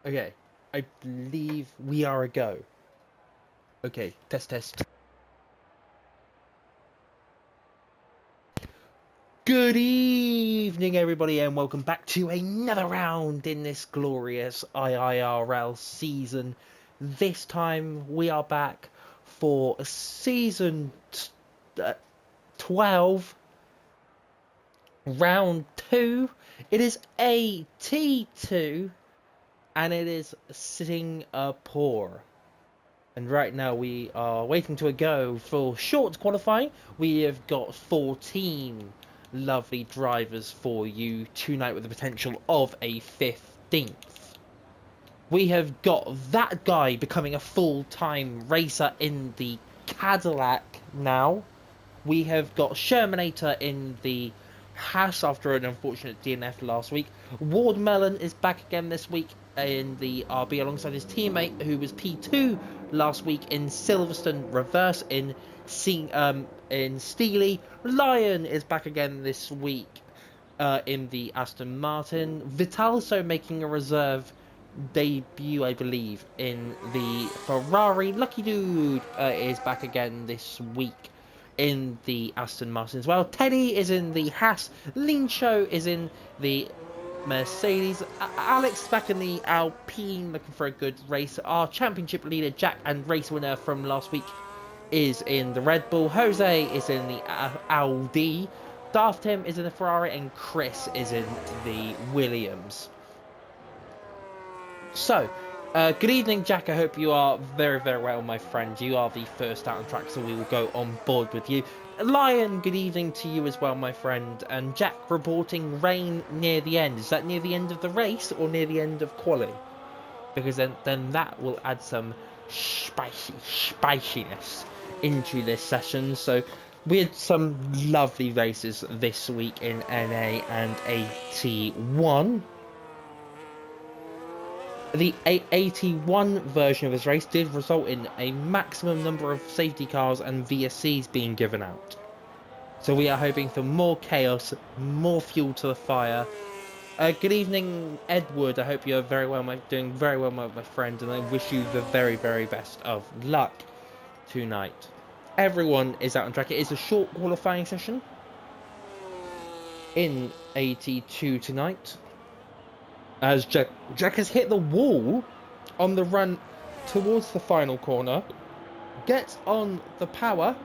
Okay, I believe we are a go. Okay, test. Good evening, everybody, and welcome back to another round in this glorious IIRL season. This time we are back for season 12, round 2. It is AT2, and it is Singapore. And right now we are waiting to go for short qualifying. We have got 14 lovely drivers for you tonight with the potential of a 15th. We have got that guy becoming a full-time racer in the Cadillac now. We have got Shermanator in the Haas after an unfortunate DNF last week. Ward Mellon is back again this week in the RB alongside his teammate who was P2 last week in Silverstone Reverse in Steely. Lion is back again this week in the Aston Martin. Vitalso making a reserve debut, I believe, in the Ferrari. Lucky Dude is back again this week in the Aston Martin as well. Teddy is in the Haas. Lincho is in the Mercedes. Alex is back in the Alpine, looking for a good race. Our championship leader, Jack, and race winner from last week is in the Red Bull. Jose is in the Audi. Daft Tim is in the Ferrari, and Chris is in the Williams. So, good evening, Jack. I hope you are very, very well, my friend. You are the first out on track, so we will go on board with you. Lion, good evening to you as well, my friend. And Jack reporting rain near the end. Is that near the end of the race or near the end of quali? Because then that will add some spiciness into this session. So we had some lovely races this week in NA and AT1. The 81 version of this race did result in a maximum number of safety cars and VSCs being given out. So we are hoping for more chaos, more fuel to the fire. Good evening, Edward. I hope you're doing very well, my friend, and I wish you the very, very best of luck tonight. Everyone is out on track. It is a short qualifying session in AT2 tonight. As Jack has hit the wall on the run towards the final corner, gets on the power.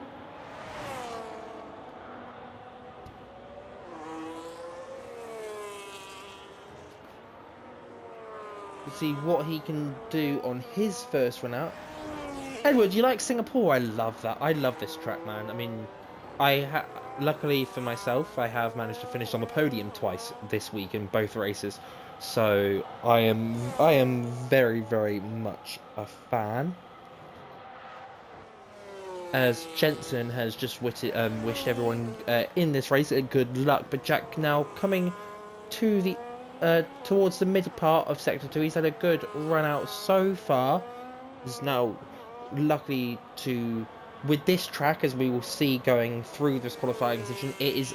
Let's see what he can do on his first run out. Edward, you like Singapore? I love that. I love this track, man. I mean, luckily for myself, I have managed to finish on the podium twice this week in both races. So I am very, very much a fan. As Jensen has just wished everyone in this race good luck. But Jack now coming to the towards the middle part of Sector 2. He's had a good run out so far. Is now luckily with this track, as we will see going through this qualifying session, it is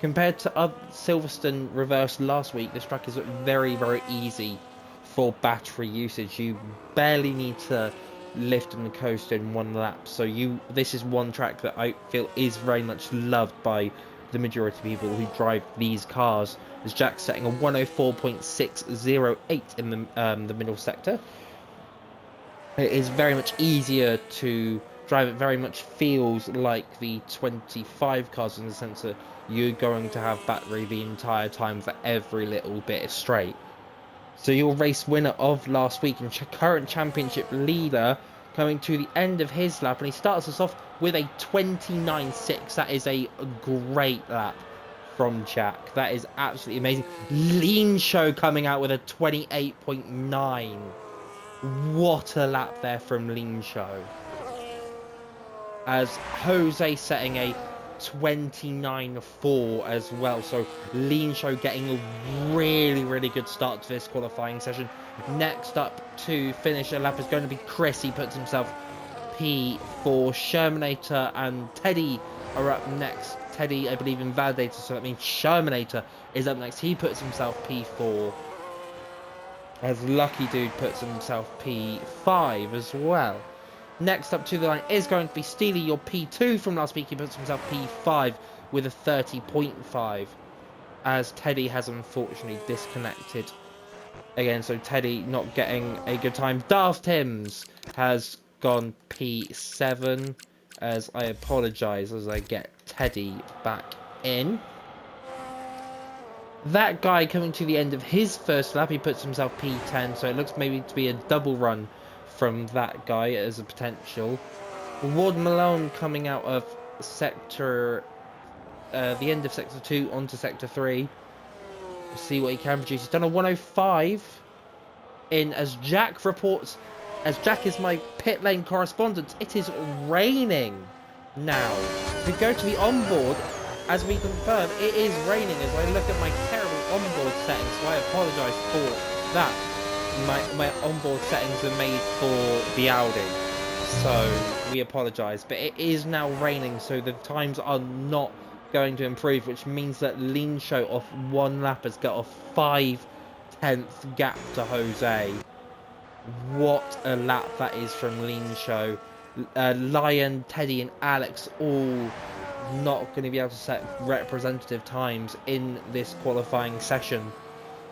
compared to Silverstone Reverse last week. This track is very, very easy for battery usage. You barely need to lift and coast in one lap. So this is one track that I feel is very much loved by the majority of people who drive these cars. As Jack's setting a 104.608 in the middle sector. It is very much easier to drive. It very much feels like the 25 cars in the sense that you're going to have battery the entire time for every little bit straight. So your race winner of last week and current championship leader coming to the end of his lap, and he starts us off with a 29.6. That is a great lap from Jack. That is absolutely amazing. Lean Show coming out with a 28.9. What a lap there from Lean Show. As Jose setting a 29.4 as well. So Lean Show getting a really, really good start to this qualifying session. Next up to finish a lap is going to be Chris. He puts himself P4. Shermanator and Teddy are up next. Teddy, I believe, invalidated, so that means Shermanator is up next. He puts himself P4. as Lucky Dude puts himself P5 as well. Next up to the line is going to be Steely, your P2 from last week. He puts himself P5 with a 30.5, as Teddy has unfortunately disconnected again, so Teddy not getting a good time. Daft Timms has gone P7, as I apologise as I get Teddy back in. That guy coming to the end of his first lap, he puts himself P10, so it looks maybe to be a double run from that guy as a potential. Ward Malone coming out of sector, the end of sector 2 onto sector 3. We'll see what he can produce. He's done a 105 in, as Jack reports, as Jack is my pit lane correspondent. It is raining now. We go to the onboard. As we confirm, it is raining as I look at my terrible onboard settings, so I apologise for that. My onboard settings are made for the Audi, so we apologise. But it is now raining, so the times are not going to improve, which means that Lean Show off one lap has got a 5/10 gap to Jose. What a lap that is from Lean Show. Lion, Teddy and Alex all not going to be able to set representative times in this qualifying session.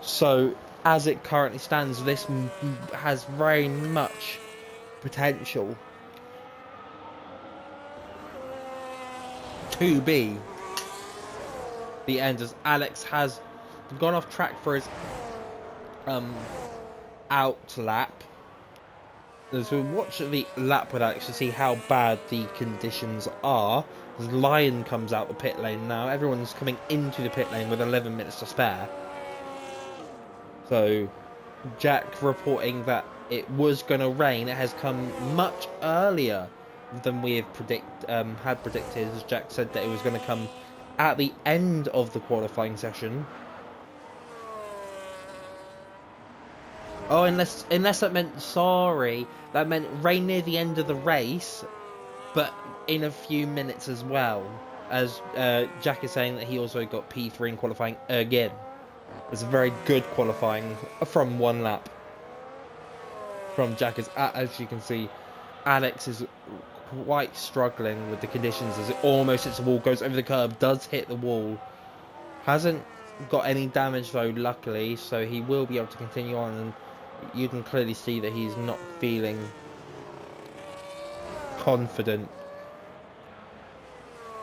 So as it currently stands, this has very much potential to be the end, as Alex has gone off track for his out lap. As we watch the lap with Alex to see how bad the conditions are. As Lion comes out the pit lane now. Everyone's coming into the pit lane with 11 minutes to spare. So Jack reporting that it was going to rain. It has come much earlier than we have had predicted. As Jack said that it was going to come at the end of the qualifying session. Oh, unless that meant, sorry, that meant rain near the end of the race, but in a few minutes as well. As Jack is saying that he also got P3 in qualifying again. It's a very good qualifying from one lap from Jack. As you can see, Alex is quite struggling with the conditions as it almost hits the wall, goes over the curb, does hit the wall. Hasn't got any damage though, luckily, so he will be able to continue on, and you can clearly see that he's not feeling confident.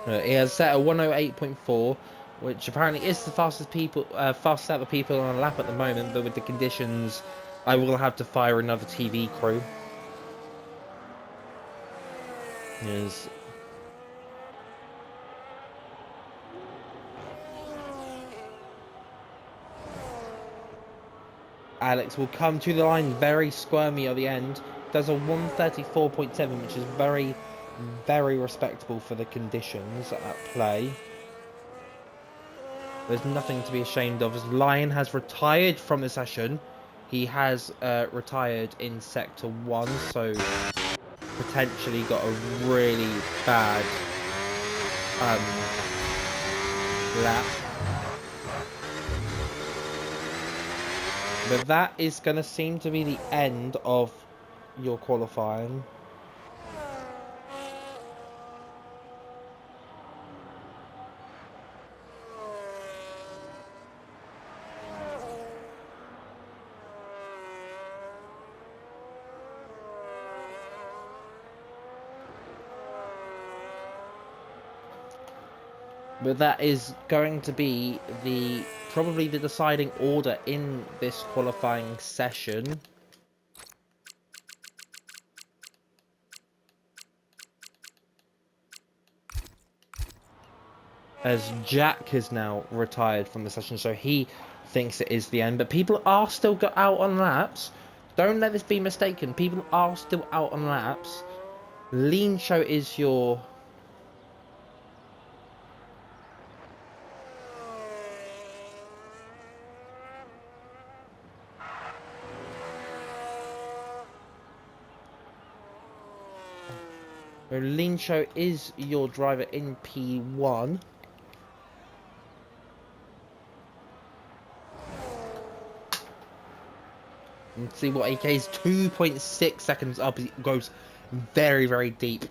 He has set a 108.4, which apparently is the fastest out of people on a lap at the moment, but with the conditions, I will have to fire another TV crew. Yes. Alex will come to the line very squirmy at the end. Does a 134.7, which is very, very respectable for the conditions at play. There's nothing to be ashamed of, as Lion has retired from the session. He has retired in Sector 1, so potentially got a really bad lap. But that is going to seem to be the end of your qualifying. But that is going to be probably the deciding order in this qualifying session. As Jack has now retired from the session, so he thinks it is the end. But people are still out on laps. Don't let this be mistaken. People are still out on laps. Lean Show is your... Lean Show is your driver in P1. And see what AK's 2.6 seconds up. It goes very, very deep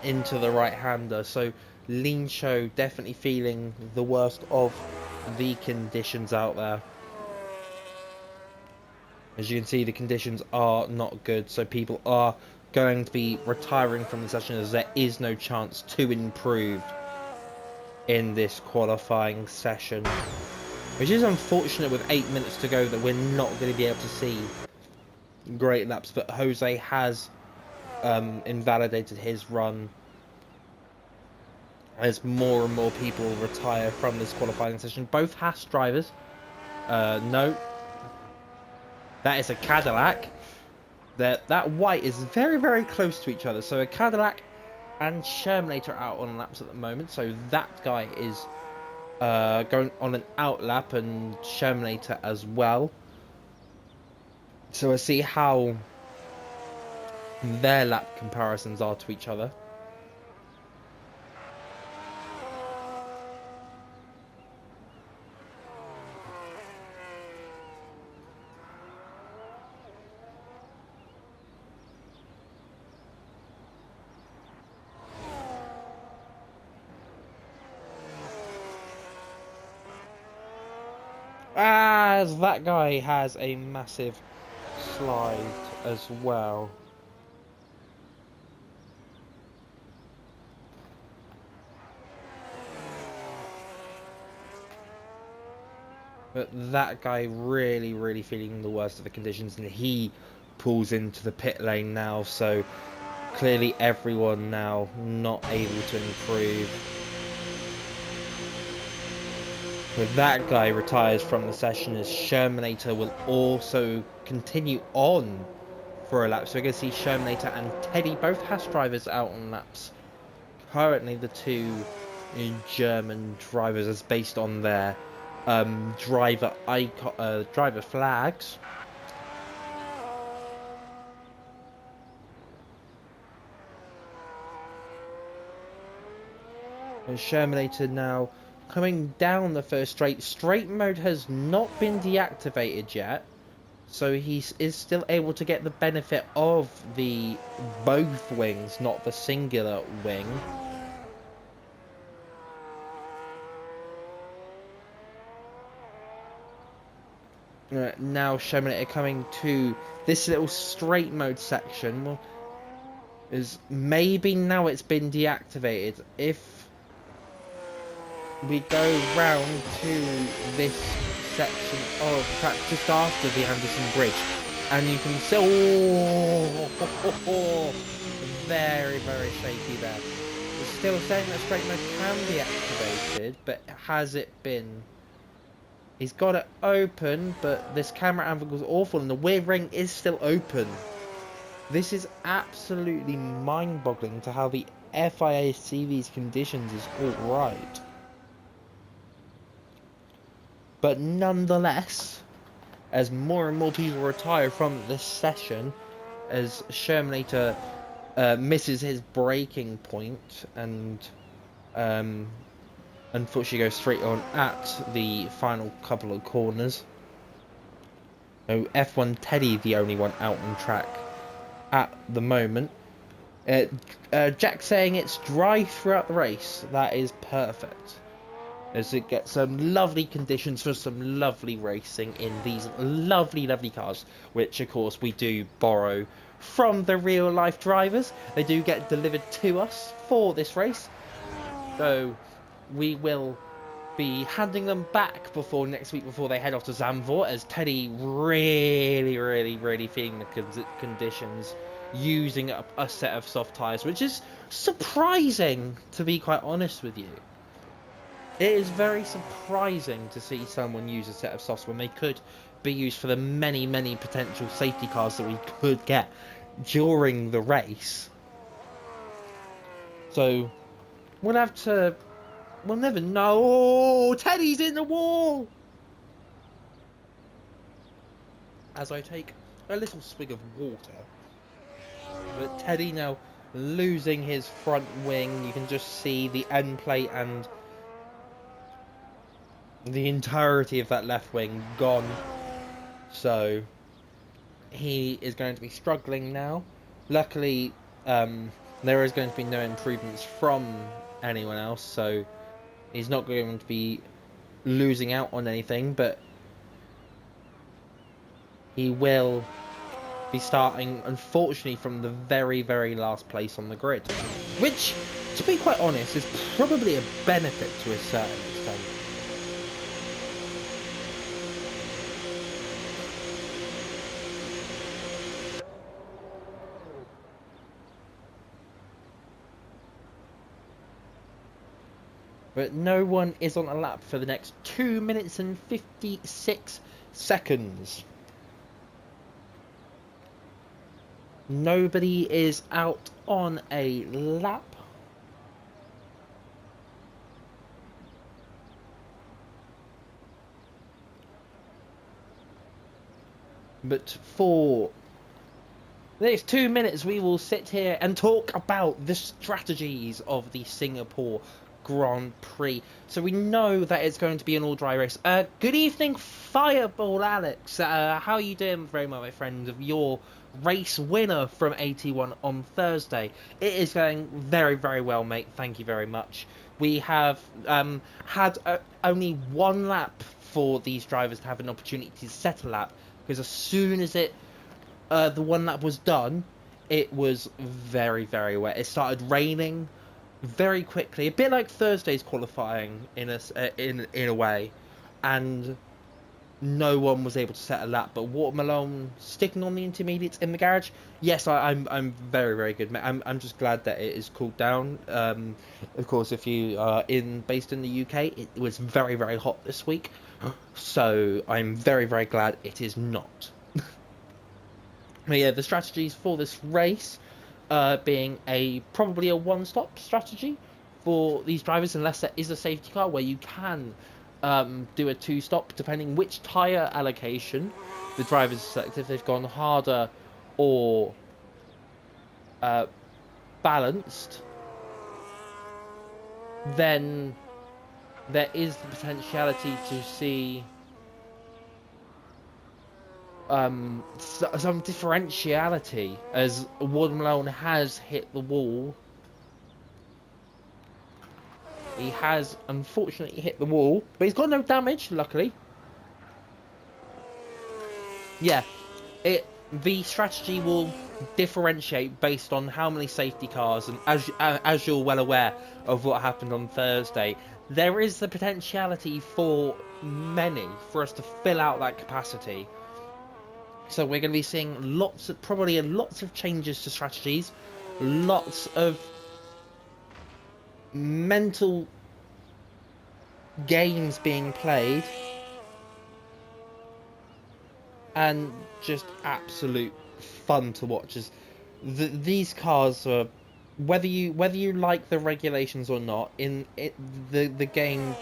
into the right-hander. So Lean Show definitely feeling the worst of the conditions out there. As you can see, the conditions are not good, so people are going to be retiring from the session as there is no chance to improve in this qualifying session. Which is unfortunate with 8 minutes to go that we're not going to be able to see great laps, but Jose has invalidated his run as more and more people retire from this qualifying session. Both Haas drivers, no, that is a Cadillac. That white is very, very close to each other. So a Cadillac and Shermanator out on laps at the moment. So that guy is going on an out lap, and Shermanator as well. So we'll see how their lap comparisons are to each other. As that guy has a massive slide as well. But that guy really, really feeling the worst of the conditions, and he pulls into the pit lane now, so clearly everyone now not able to improve. But that guy retires from the session, as Shermanator will also continue on for a lap. So we're going to see Shermanator and Teddy, both Haas drivers, out on laps. Currently the two German drivers, as based on their driver flags. And Shermanator now coming down the first straight. Straight mode has not been deactivated yet, so he is still able to get the benefit of the both wings, not the singular wing. Now Shermanator coming to this little straight mode section. Is maybe now it's been deactivated. If we go round to this section of track just after the Anderson Bridge, and you can see, very, very shaky there. It's still saying that straight mode can be activated, but has it been? He's got it open, but this camera angle is awful, and the rear ring is still open. This is absolutely mind-boggling to how the FIA see these conditions is alright. But nonetheless, as more and more people retire from this session, as Shermanator misses his braking point and unfortunately goes straight on at the final couple of corners. So F1 Teddy the only one out on track at the moment. Jack saying it's dry throughout the race. That is perfect, as it gets some lovely conditions for some lovely racing in these lovely, lovely cars, which of course we do borrow from the real life drivers. They do get delivered to us for this race, so we will be handing them back before next week, before they head off to Zandvoort, as Teddy really, really, really feeling the conditions, using a set of soft tyres, which is surprising, to be quite honest with you. It is very surprising to see someone use a set of softs when they could be used for the many, many potential safety cars that we could get during the race. So we'll have to... We'll never know. Oh, Teddy's in the wall! As I take a little swig of water. But Teddy now losing his front wing. You can just see the end plate and the entirety of that left wing gone. So he is going to be struggling now. Luckily, there is going to be no improvements from anyone else, so he's not going to be losing out on anything, but he will be starting, unfortunately, from the very, very last place on the grid, which, to be quite honest, is probably a benefit to a certain extent. But no one is on a lap for the next 2 minutes and 56 seconds. Nobody is out on a lap. But for the next 2 minutes, we will sit here and talk about the strategies of the Singapore Grand Prix. So we know that it's going to be an all-dry race. Good evening, Fireball Alex. How are you doing very well, my friend, of your race winner from 81 on Thursday? It is going very, very well, mate. Thank you very much. We have had only one lap for these drivers to have an opportunity to set a lap, because as soon as the one lap was done, it was very, very wet. It started raining very quickly, a bit like Thursday's qualifying in a way, and no one was able to set a lap. But Water Malone sticking on the intermediates in the garage. Yes, I'm very, very good, mate. I'm just glad that it is cooled down. Of course, if you are based in the UK, it was very, very hot this week, so I'm very, very glad it is not. But yeah, the strategies for this race being probably a one-stop strategy for these drivers, unless there is a safety car where you can do a two-stop, depending which tyre allocation the drivers select. If they've gone harder or balanced, then there is the potentiality to see some differentiality, as Ward Malone has hit the wall. He has unfortunately hit the wall, but he's got no damage, luckily. Yeah, the strategy will differentiate based on how many safety cars, and as you're well aware of what happened on Thursday, there is the potentiality for us to fill out that capacity. So we're going to be seeing lots of changes to strategies, lots of mental games being played, and just absolute fun to watch. As these cars are, whether you like the regulations or not, the game,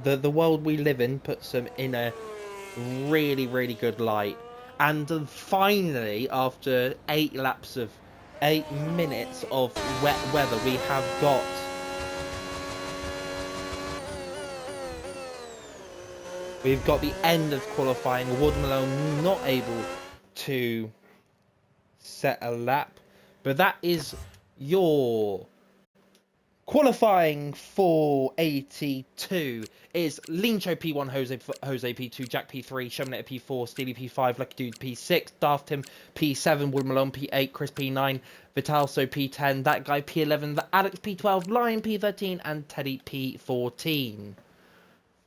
the world we live in puts them in a really, really good light. And finally, after 8 minutes of wet weather, we have got the end of qualifying. Ward Malone not able to set a lap, but that is your qualifying for 82 is Lincho P1, Jose P2, Jack P3, Sherman P4, Steely P5, Lucky Dude P6, Daft Tim P7, Wood Malone P8, Chris P9, Vitalso P10, That Guy P11, the Alex P12, Lion P13, and Teddy P14.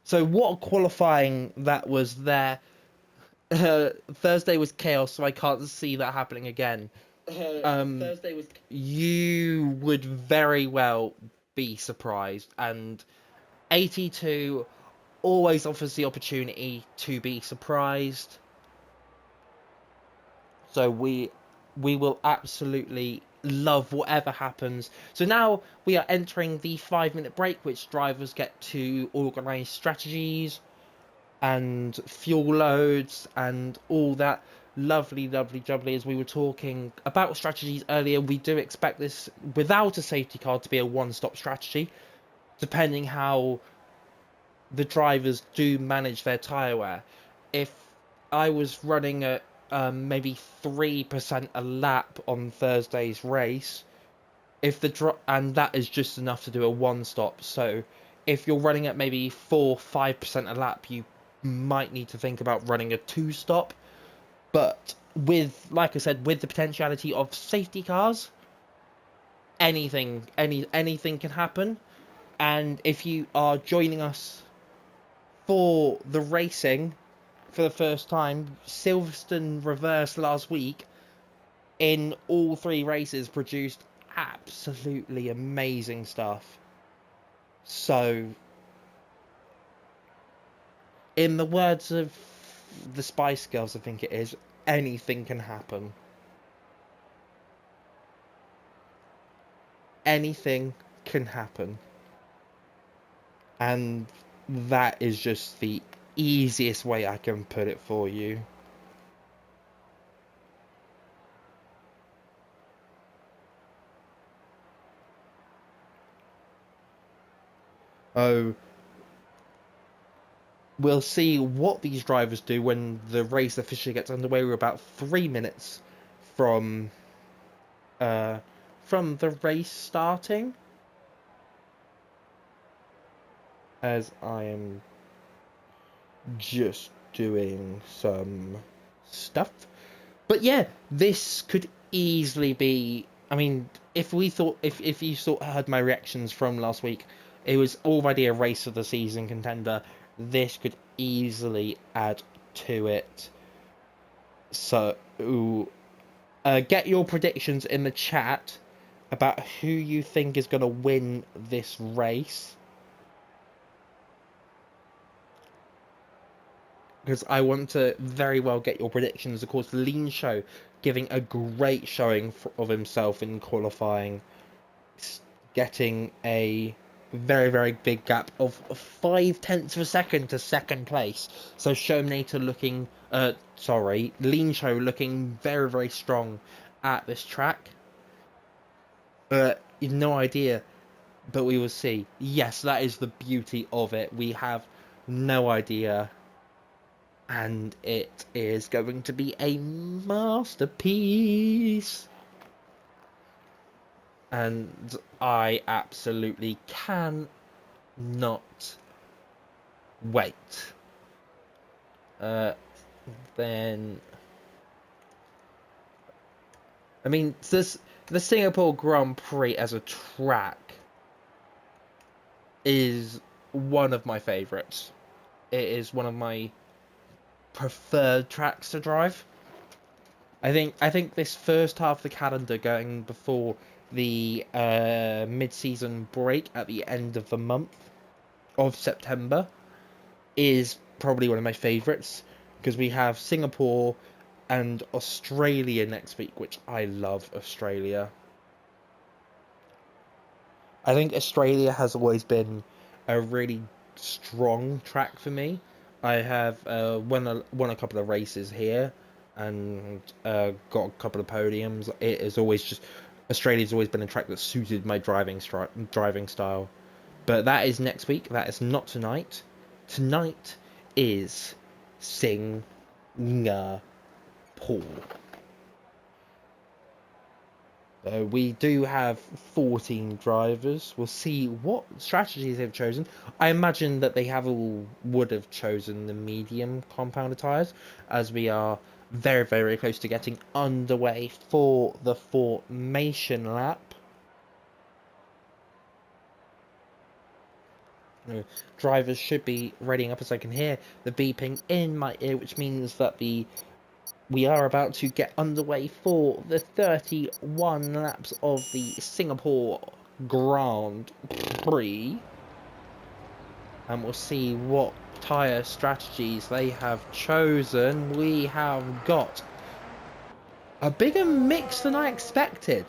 So what a qualifying that was there. Thursday was chaos, so I can't see that happening again. You would very well be surprised, and 82 always offers the opportunity to be surprised. So we will absolutely love whatever happens. So now we are entering the 5-minute break, which drivers get to organise strategies and fuel loads and all that lovely jubbly. As we were talking about strategies earlier, we do expect this, without a safety car, to be a one-stop strategy, depending how the drivers do manage their tyre wear. If I was running maybe 3% a lap on Thursday's race, if the and that is just enough to do a one stop. So if you're running at maybe 4-5% a lap, you might need to think about running a two stop. But with, like I said, with the potentiality of safety cars, anything can happen. And if you are joining us for the racing for the first time, Silverstone reversed last week in all 3 races produced absolutely amazing stuff. So, in the words of the Spice Girls, I think it is, anything can happen. Anything can happen. And that is just the easiest way I can put it for you. Oh, we'll see what these drivers do when the race officially gets underway. We're about 3 minutes from the race starting, as I am just doing some stuff. But yeah, this could easily be, I mean, if you heard my reactions from last week, it was already a race of the season contender. This could easily add to it. So, get your predictions in the chat about who you think is going to win this race. Because I want to very well get your predictions. Of course, Lean Show giving a great showing of himself in qualifying, getting a very, very big gap of 0.5 of a second to second place. So Showminator looking, Lean Show looking very, very strong at this track. You've no idea, but we will see. Yes, that is the beauty of it. We have no idea. And it is going to be a masterpiece. And I absolutely cannot wait. Then, I mean, the Singapore Grand Prix as a track is one of my favourites. It is one of my preferred tracks to drive. I think this first half of the calendar, going before the mid-season break at the end of the month of September, is probably one of my favourites, because we have Singapore and Australia next week, which I love Australia. I think Australia has always been a really strong track for me. I have won a couple of races here and got a couple of podiums. It is always just, Australia's always been a track that suited my driving style. But that is next week. That is not tonight. Tonight is Singapore. We do have 14 drivers. We'll see what strategies they've chosen. I imagine that they would have chosen the medium compounder tyres, as we are very, very close to getting underway for the formation lap. Drivers should be readying up, as I can hear the beeping in my ear, which means that we are about to get underway for the 31 laps of the Singapore Grand Prix. And we'll see what tyre strategies they have chosen. We have got a bigger mix than I expected.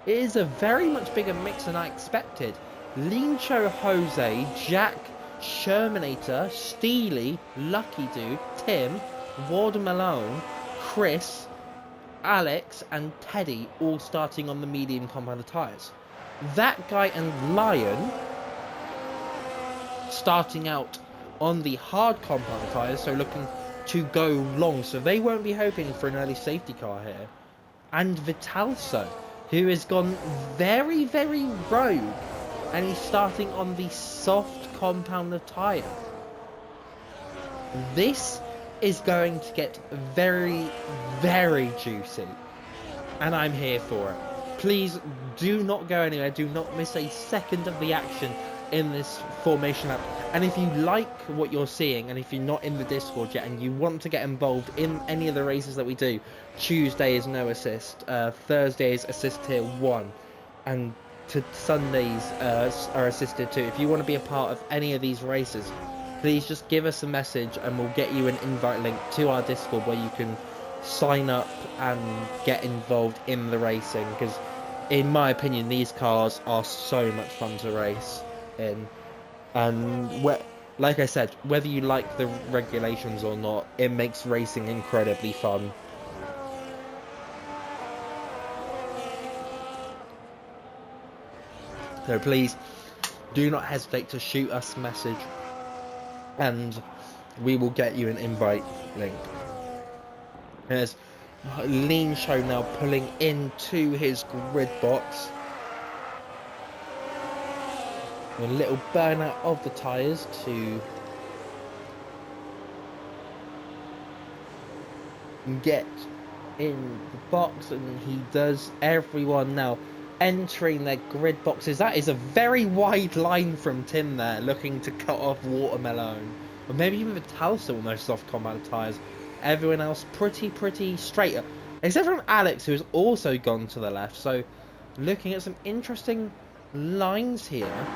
It is a very much bigger mix than I expected. Lincho Jose, Jack, Shermanator, Steely, Lucky Dude, Tim, Ward Malone, Chris, Alex and Teddy all starting on the medium compounder tyres. That guy and Lion starting out on the hard compounder tyres, so looking to go long, so they won't be hoping for an early safety car here. And Vitalso, who has gone very, very rogue, and he's starting on the soft compounder tyre. This is going to get very, very juicy, and I'm here for it. Please do not go anywhere, do not miss a second of the action in this formation lap. And if you like what you're seeing, and if you're not in the Discord yet and you want to get involved in any of the races that we do, Tuesday is no assist, Thursday is assist tier 1, and Sundays are assisted too. If you want to be a part of any of these races, please just give us a message and we'll get you an invite link to our Discord where you can sign up and get involved in the racing, because in my opinion these cars are so much fun to race in. And like I said, whether you like the regulations or not, it makes racing incredibly fun. So please do not hesitate to shoot us a message and we will get you an invite link. There's Lean Show now pulling into his grid box. A little burnout of the tyres to get in the box, and he does. Everyone now entering their grid boxes. That is a very wide line from Tim there, looking to cut off Watermelon, or maybe even Vitalso on those soft combat tyres. Everyone else pretty straight, except from Alex, who has also gone to the left. So looking at some interesting lines here.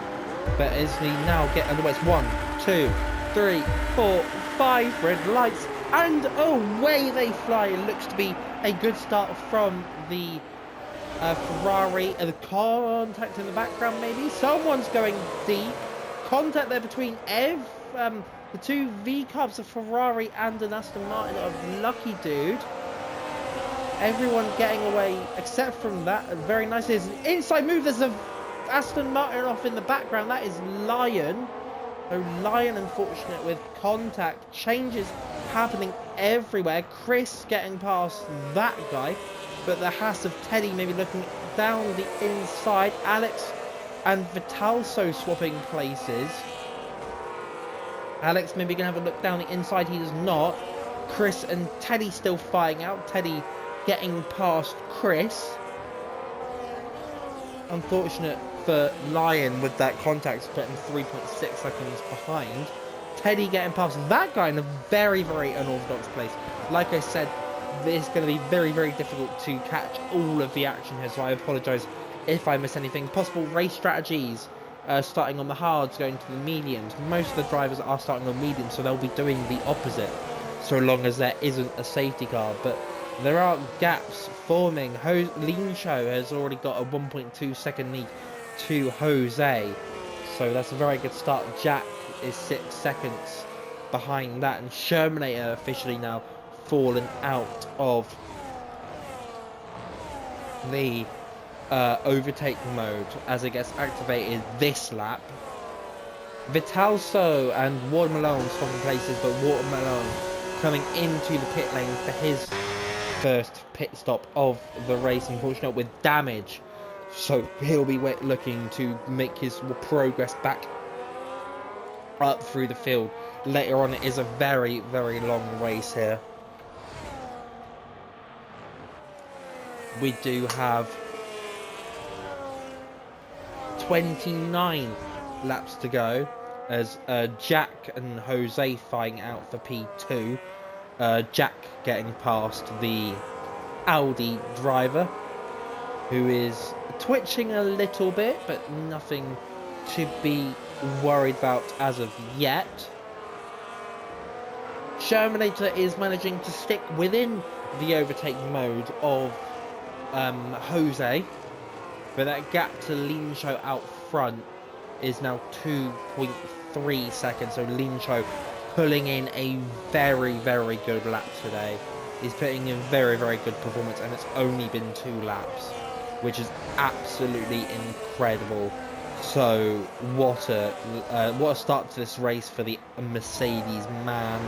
But as we now get underway, it's 1, 2, 3, 4, 5 red lights, and away they fly. It looks to be a good start from the Ferrari. The contact in the background, maybe someone's going deep. Contact there between the two V-Cubs, a Ferrari and an Aston Martin of Lucky Dude. Everyone getting away except from that. Very nice. There's an inside move. There's a Aston Martin off in the background. That is Lion. Lion unfortunate with contact. Changes happening everywhere. Chris getting past that guy, but the Haas of Teddy maybe looking down the inside. Alex and Vitalso swapping places. Alex maybe gonna have a look down the inside. He does not. Chris and Teddy still fighting out. Teddy getting past Chris. Unfortunate for Lion with that contact, putting 3.6 seconds behind. Teddy getting past that guy in a very unorthodox place. Like I said, this is going to be very difficult to catch all of the action here, so I apologise if I miss anything. Possible race strategies, starting on the hards, going to the mediums. Most of the drivers are starting on mediums, so they'll be doing the opposite, so long as there isn't a safety car. But there are gaps forming. Lean Show has already got a 1.2 second lead to Jose, so that's a very good start. Jack is 6 seconds behind that, and Shermanator officially now fallen out of the overtake mode as it gets activated this lap. Vitalso and Watermelon swapping places, but Watermelon coming into the pit lane for his first pit stop of the race, unfortunately with damage, so he'll be looking to make his progress back up through the field later on. It is a very long race here. We do have 29 laps to go as Jack and Jose fighting out for P2. Jack getting past the Audi driver, who is twitching a little bit, but nothing to be worried about as of yet. Shermanator is managing to stick within the overtake mode of Jose, but that gap to Lean Show out front is now 2.3 seconds, so Lean Show pulling in a very good lap today. He's putting in very good performance, and it's only been 2 laps, which is absolutely incredible. So what a start to this race for the Mercedes man.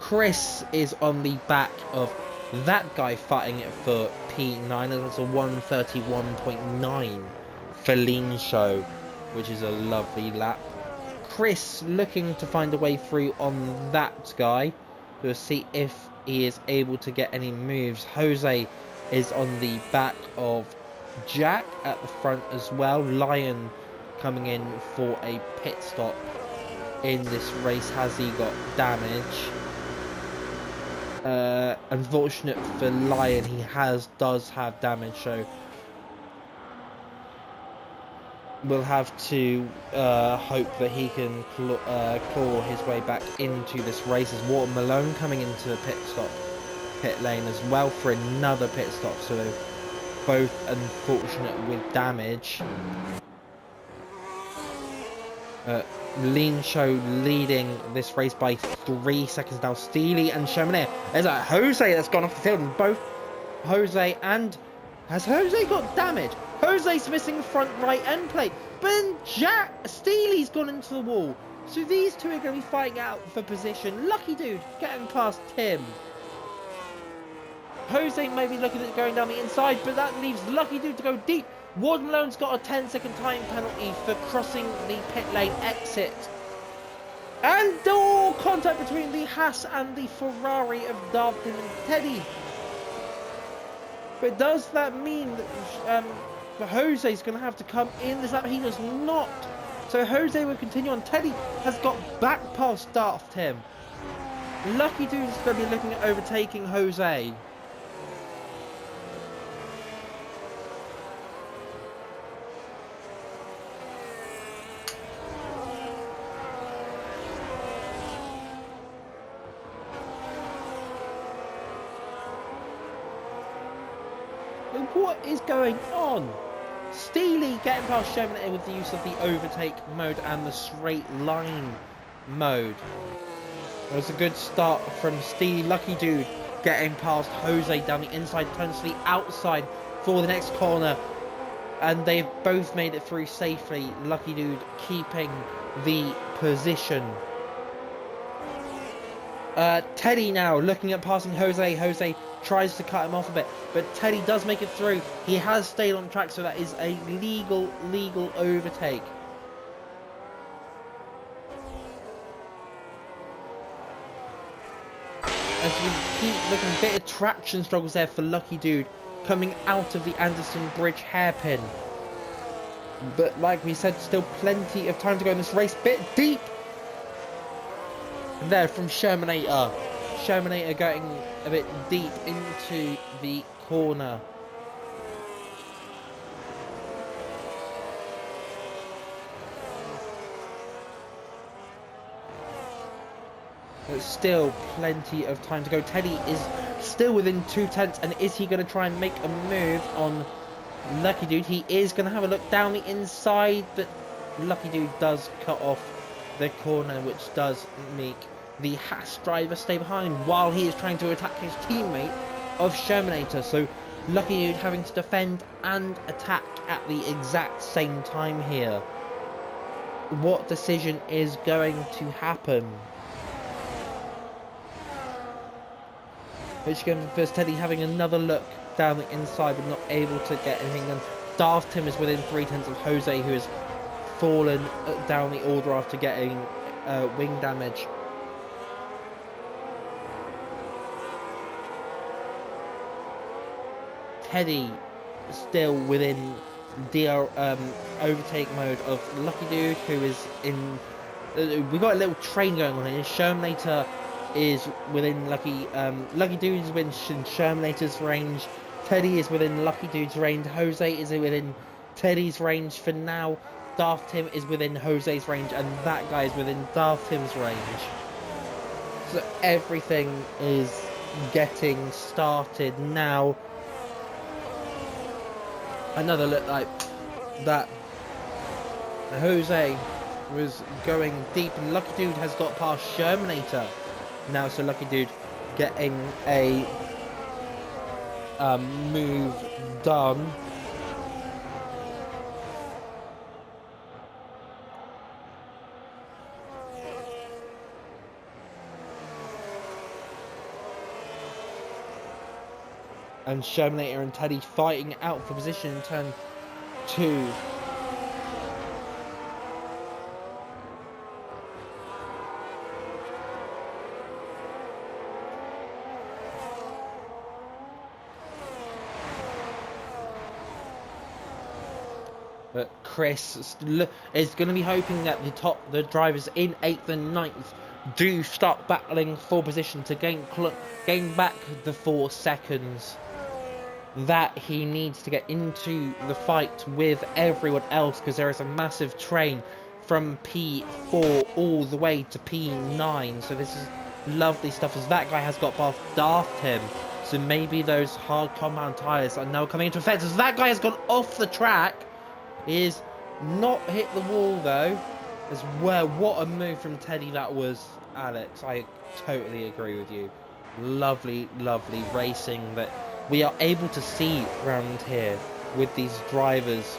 Chris is on the back of that guy fighting it for P9. That's a 131.9 for Lean Show, which is a lovely lap. Chris looking to find a way through on that guy. We'll see if he is able to get any moves. Jose is on the back of Jack at the front as well. Lion coming in for a pit stop in this race. Has he got damage? Unfortunate for Lion, he does have damage, so we'll have to hope that he can claw his way back into this race. As Water Malone coming into the pit lane as well for another pit stop, so they're both unfortunate with damage. Lean Show leading this race by 3 seconds now. Steely and Chamonix. There's a Jose that's gone off the field, and both Jose and... Has Jose got damage? Jose's missing the front right end plate, but then Steely's gone into the wall. So these two are going to be fighting out for position. Lucky Dude getting past Tim. Jose may be looking at going down the inside, but that leaves Lucky Dude to go deep. Ward Malone's got a 10-second time penalty for crossing the pit lane exit. And contact between the Haas and the Ferrari of Darwin and Teddy. But does that mean that Jose's going to have to come in this lap? He does not. So Jose will continue on. Teddy has got back past Daft him. Lucky Dude is going to be looking at overtaking Jose. What is going on? Steely getting past Chevrolet with the use of the overtake mode and the straight line mode. It was a good start from Steely. Lucky Dude getting past Jose down the inside, turns to the outside for the next corner. And they've both made it through safely. Lucky Dude keeping the position. Teddy now looking at passing Jose. Jose tries to cut him off a bit, but Teddy does make it through. He has stayed on track, so that is a legal overtake. As we keep looking, a bit of traction struggles there for Lucky Dude coming out of the Anderson Bridge hairpin. But like we said, still plenty of time to go in this race. Bit deep. And there from Shermanator. Shermanator going a bit deep into the corner. There's still plenty of time to go. Teddy is still within 2 tenths, and is he going to try and make a move on Lucky Dude? He is going to have a look down the inside, but Lucky Dude does cut off the corner, which does make the Haas driver stay behind while he is trying to attack his teammate of Shermanator. So Lucky Dude having to defend and attack at the exact same time here. What decision is going to happen? Which again, first Teddy having another look down the inside but not able to get anything done. Daft Tim is within 3 tenths of Jose, who has fallen down the order after getting wing damage. Teddy still within the overtake mode of Lucky Dude, who is in... we got a little train going on here. Shermanator is within Lucky Dude's within Shermanator's range. Teddy is within Lucky Dude's range. Jose is within Teddy's range for now. Daft Tim is within Jose's range, and that guy is within Daft Tim's range. So everything is getting started now. Another look like that. Jose was going deep, and Lucky Dude has got past Shermanator now, so Lucky Dude getting a move done. And Shermanator and Teddy fighting out for position in turn 2. But Chris is going to be hoping that the drivers in 8th and 9th do start battling for position to gain back the 4 seconds that he needs to get into the fight with everyone else, because there is a massive train from P4 all the way to P9. So this is lovely stuff, as that guy has got past Daft him. So maybe those hard compound tyres are now coming into effect, as that guy has gone off the track. He is not hit the wall though. As well, what a move from Teddy that was, Alex. I totally agree with you. Lovely, lovely racing that we are able to see around here with these drivers.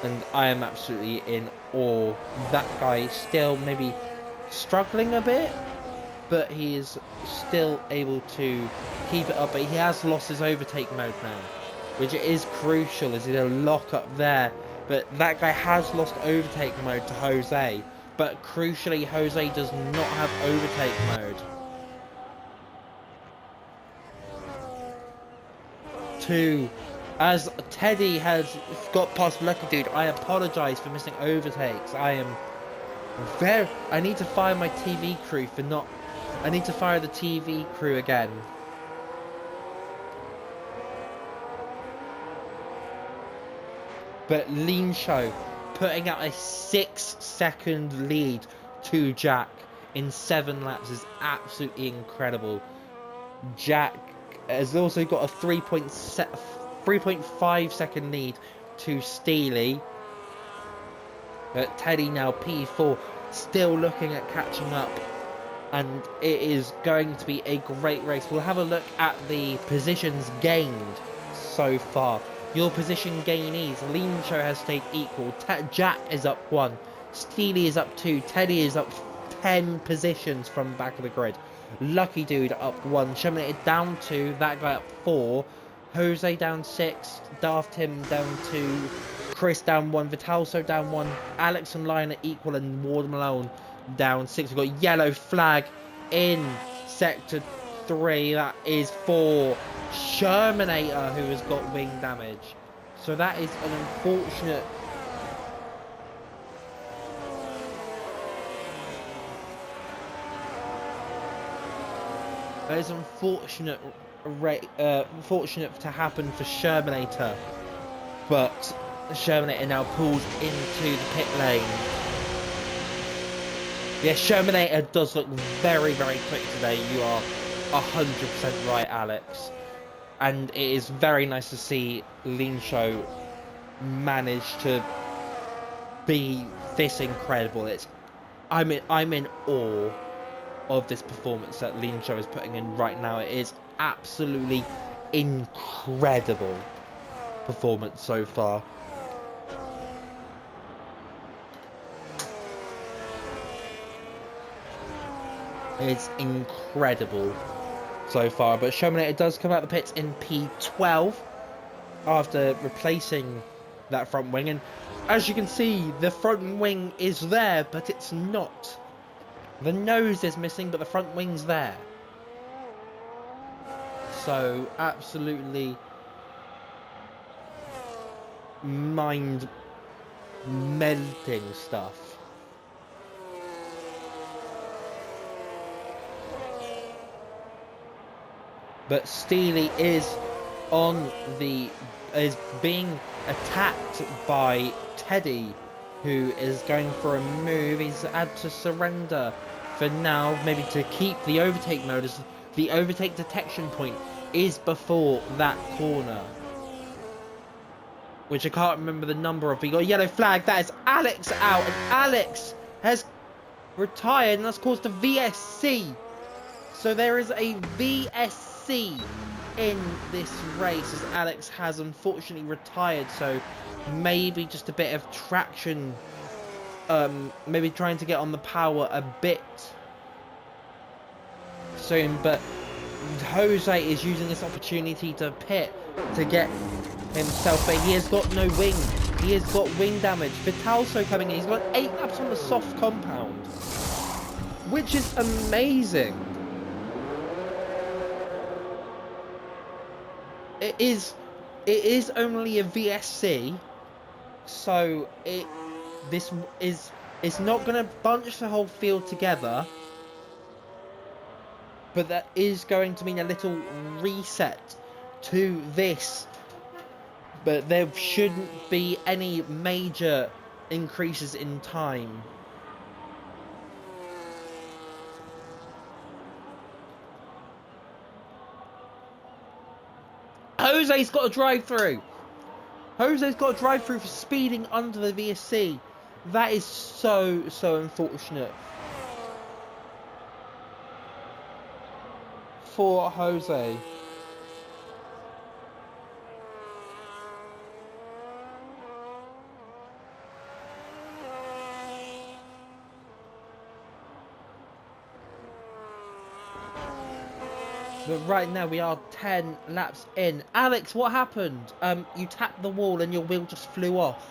And I am absolutely in awe. That guy still maybe struggling a bit, but he is still able to keep it up. But he has lost his overtake mode now, which is crucial, as he's a lock up there. But that guy has lost overtake mode to Jose. But crucially, Jose does not have overtake mode. 2. As Teddy has got past Lucky Dude, I apologise for missing overtakes. I need to fire my TV crew for not... I need to fire the TV crew again. But Lean Show putting out a 6-second lead to Jack in 7 laps is absolutely incredible. Jack has also got a 3.5 second lead to Steely. But Teddy now P4, still looking at catching up. And it is going to be a great race. We'll have a look at the positions gained so far. Your position gainees, Lean Show has stayed equal. Jack is up 1. Steely is up 2. Teddy is up 10 positions from back of the grid. Lucky Dude up 1. Shermanator down 2. That guy up 4. Jose down 6. Daft Tim down 2. Chris down 1. Vitalso down 1. Alex and Lion are equal, and Ward Malone down 6. We've got yellow flag in sector 3. That is for Shermanator, who has got wing damage. So that is an unfortunate... That is unfortunate to happen for Shermanator. But Shermanator now pulls into the pit lane. Yeah, Shermanator does look very, very quick today. You are 100% right, Alex. And it is very nice to see Lean Show manage to be this incredible. I'm in awe of this performance that Lean Show is putting in right now. It is absolutely incredible performance so far. It's incredible so far, but Shermanator does come out the pits in P12 after replacing that front wing, and as you can see, the front wing is there, but it's not. The nose is missing, but the front wing's there. So absolutely mind melting stuff. But Steely is being attacked by Teddy, who is going for a move. He's had to surrender for now, maybe to keep the overtake mode, as the overtake detection point is before that corner, which I can't remember the number of. We got a yellow flag. That is Alex out, and Alex has retired, and that's caused a VSC. So there is a VSC in this race, as Alex has unfortunately retired. So maybe just a bit of traction, maybe trying to get on the power a bit soon. But Jose is using this opportunity to pit to get himself, but he has got no wing. He has got wing damage. Vitalso coming in. He's got 8 laps on the soft compound, which is amazing. It is only a VSC, so it's not going to bunch the whole field together, but that is going to mean a little reset to this. But there shouldn't be any major increases in time. Jose's got a drive-through. Jose's got a drive-through for speeding under the VSC. That is so unfortunate for Jose. But right now we are 10 laps in. Alex, what happened? You tapped the wall and your wheel just flew off.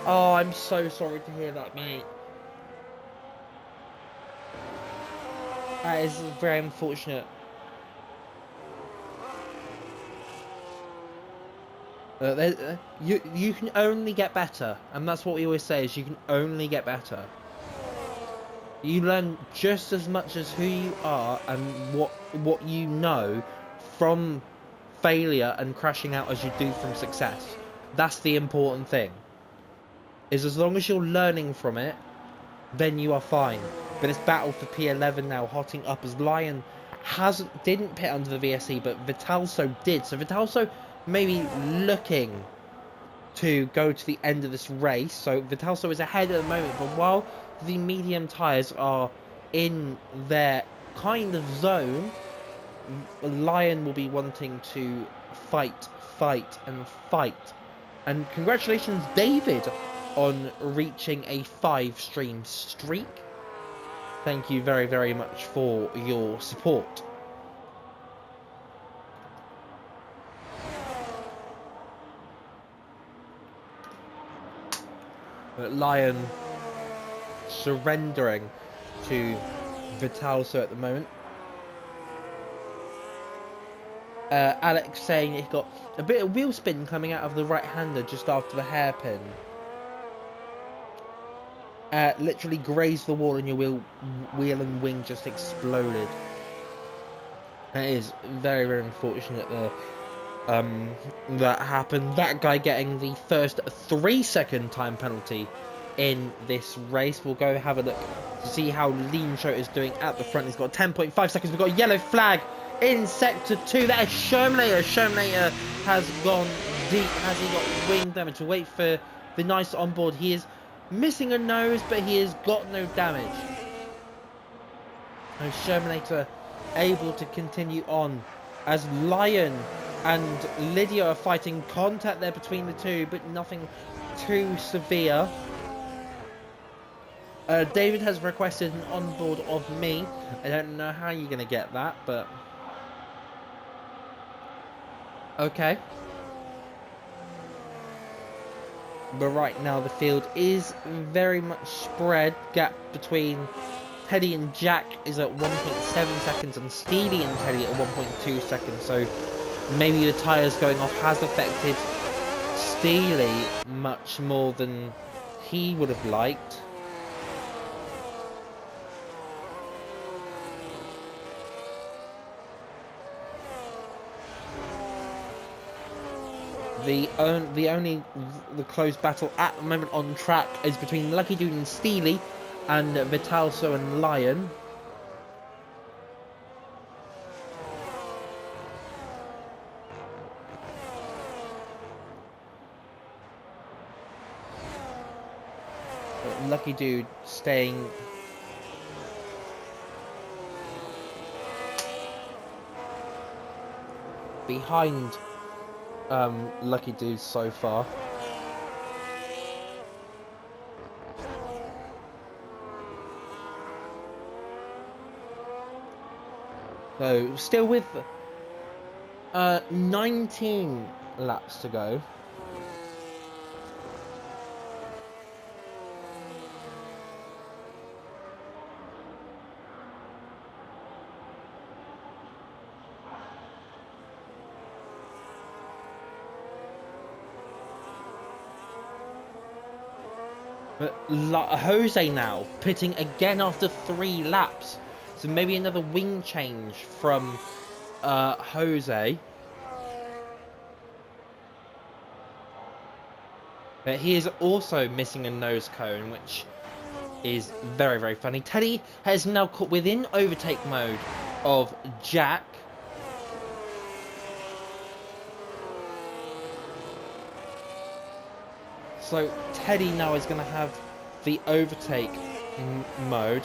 Oh, I'm so sorry to hear that, mate. That is very unfortunate. You can only get better, and that's what we always say, is you can only get better. You learn just as much as who you are and what you know from failure and crashing out as you do from success. That's the important thing. Is as long as you're learning from it, then you are fine. But it's battle for P11 now, hotting up as Lion didn't pit under the VSC, but Vitalso did. So Vitalso maybe looking to go to the end of this race. So Vitalso is ahead at the moment, but while the medium tyres are in their kind of zone, Lion will be wanting to fight. And congratulations, David, on reaching a 5-stream streak. Thank you very much for your support. But Lion surrendering to Vitalso at the moment. Alex saying he got a bit of wheel spin coming out of the right-hander just after the hairpin. Literally grazed the wall and your wheel and wing just exploded. That is very unfortunate that happened. That guy getting the first 3-second time penalty in this race. We'll go have a look to see how Lean Show is doing at the front. He's got 10.5 seconds. We've got a yellow flag in sector 2. That is Shermanator. Shermanator has gone deep. Has he got wing damage? We'll wait for the nice onboard. He is missing a nose, but he has got no damage. And Shermanator able to continue on as Lion and Lydia are fighting. Contact there between the two, but nothing too severe. David has requested an onboard of me. I don't know how you're going to get that, but okay. But right now the field is very much spread. Gap between Teddy and Jack is at 1.7 seconds and Steely and Teddy at 1.2 seconds. So maybe the tyres going off has affected Steely much more than he would have liked. The close battle at the moment on track is between Lucky Dude and Steely and Vitalso and Lion. But Lucky Dude staying behind Lucky Dude so far. So still with 19 laps to go. But Jose now pitting again after 3 laps. So maybe another wing change from Jose. But he is also missing a nose cone, which is very, very funny. Teddy has now caught within overtake mode of Jack. So Teddy now is going to have the overtake mode.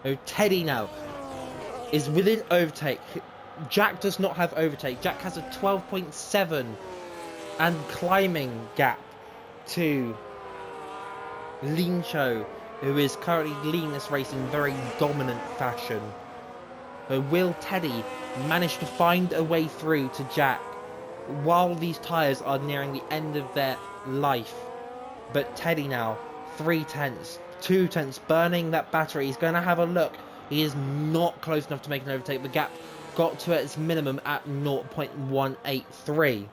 So Teddy now is within overtake. Jack does not have overtake. Jack has a 12.7 and climbing gap to Lincho, who is currently leading this race in very dominant fashion. So will Teddy manage to find a way through to Jack while these tyres are nearing the end of their life? But Teddy now, 3 tenths, 2 tenths, burning that battery. He's going to have a look. He is not close enough to make an overtake. The gap got to its minimum at 0.183.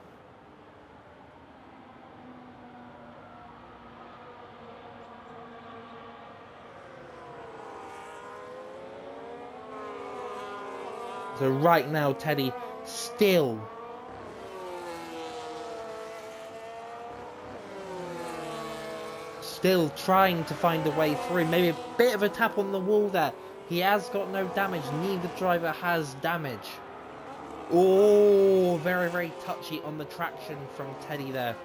So right now, Teddy still trying to find a way through. Maybe a bit of a tap on the wall there. He has got no damage. Neither driver has damage. Oh, very, very touchy on the traction from Teddy there.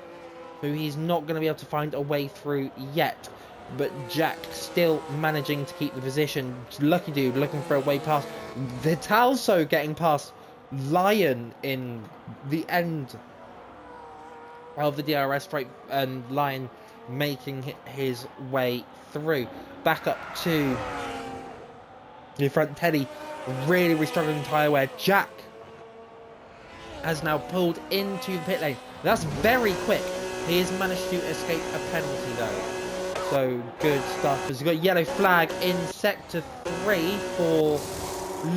So he's not going to be able to find a way through yet. But Jack still managing to keep the position. Lucky dude looking for a way past. Vitalso getting past Lion in the end of the DRS straight, and Lion making his way through. Back up to the front. Teddy really struggling tyre wear. Jack has now pulled into the pit lane. That's very quick. He has managed to escape a penalty though. So good stuff. As you've got yellow flag in sector 3 for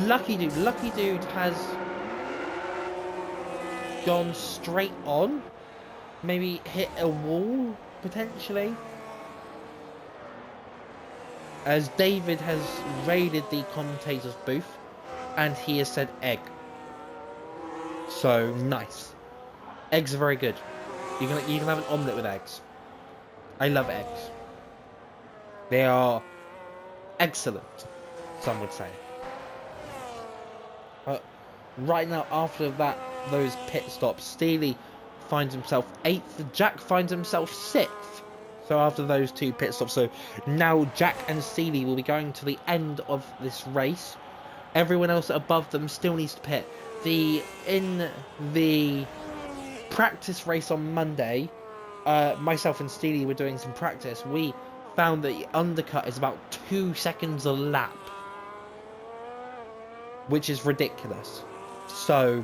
Lucky Dude. Lucky Dude has gone straight on. Maybe hit a wall, potentially. As David has raided the commentator's booth and he has said egg. So nice. Eggs are very good. You can have an omelette with eggs. I love eggs. They are excellent, some would say. But right now, after those pit stops, Steely finds himself 8th. Jack finds himself 6th. So after those 2 pit stops, so now Jack and Steely will be going to the end of this race. Everyone else above them still needs to pit. In the practice race on Monday, myself and Steely were doing some practice. We found that the undercut is about 2 seconds a lap, which is ridiculous. So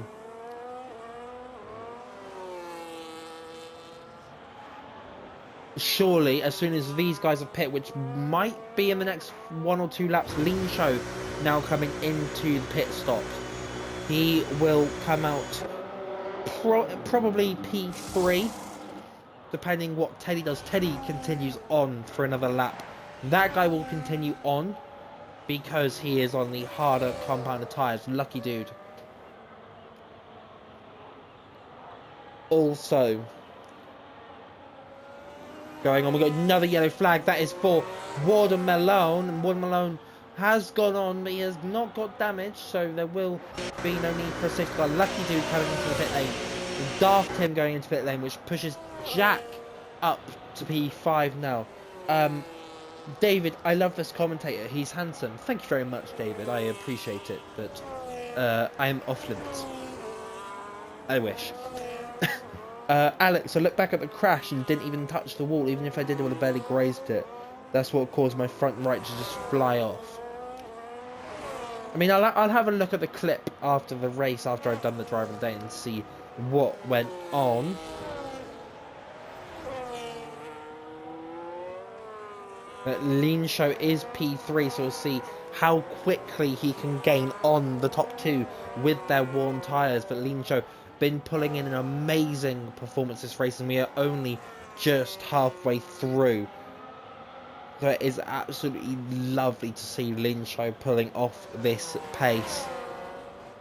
surely, as soon as these guys are pit, which might be in the next 1 or 2 laps, Lean Show now coming into the pit stop. He will come out probably P3, depending what Teddy does. Teddy continues on for another lap. That guy will continue on because he is on the harder compounded tyres. Lucky dude. Also going on, we've got another yellow flag. That is for Warden Malone. And Warden Malone has gone on, but he has not got damage, so there will be no need for a safety car. Lucky dude coming into the pit lane. Daft him going into pit lane, which pushes Jack up to P5 now. David, I love this commentator. He's handsome. Thank you very much, David. I appreciate it, but I am off limits. I wish. Alex, I looked back at the crash and didn't even touch the wall. Even if I did, I would have barely grazed it. That's what caused my front right to just fly off. I mean, I'll have a look at the clip after the race, after I've done the drive of the day, and see what went on. Lean Show is P3, so we'll see how quickly he can gain on the top two with their worn tyres. But Lean Show been pulling in an amazing performance this race, and we are only just halfway through. So it is absolutely lovely to see Lean Show pulling off this pace.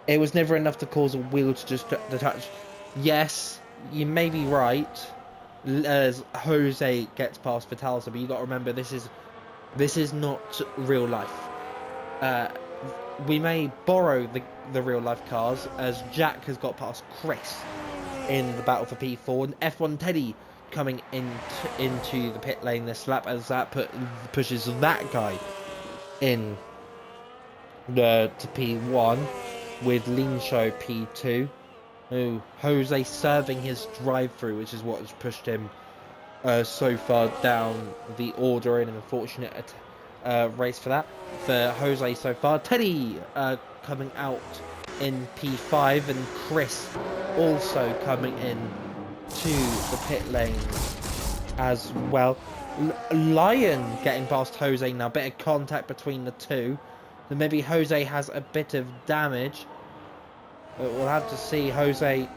It was never enough to cause a wheel to just detach. Yes, you may be right. As Jose gets past Vitalsa, but you got to remember this is not real life. We may borrow the real life cars, as Jack has got past Chris in the battle for P4, and F1 Teddy coming into the pit lane this lap, as that pushes that guy in to P1 with Lean Show P2. Oh, Jose serving his drive-through, which is what has pushed him so far down the order, in an unfortunate race for that for Jose so far. Teddy coming out in P5, and Chris also coming in to the pit lane as well. Lion getting past Jose now, bit of contact between the two. So maybe Jose has a bit of damage. But we'll have to see. Jose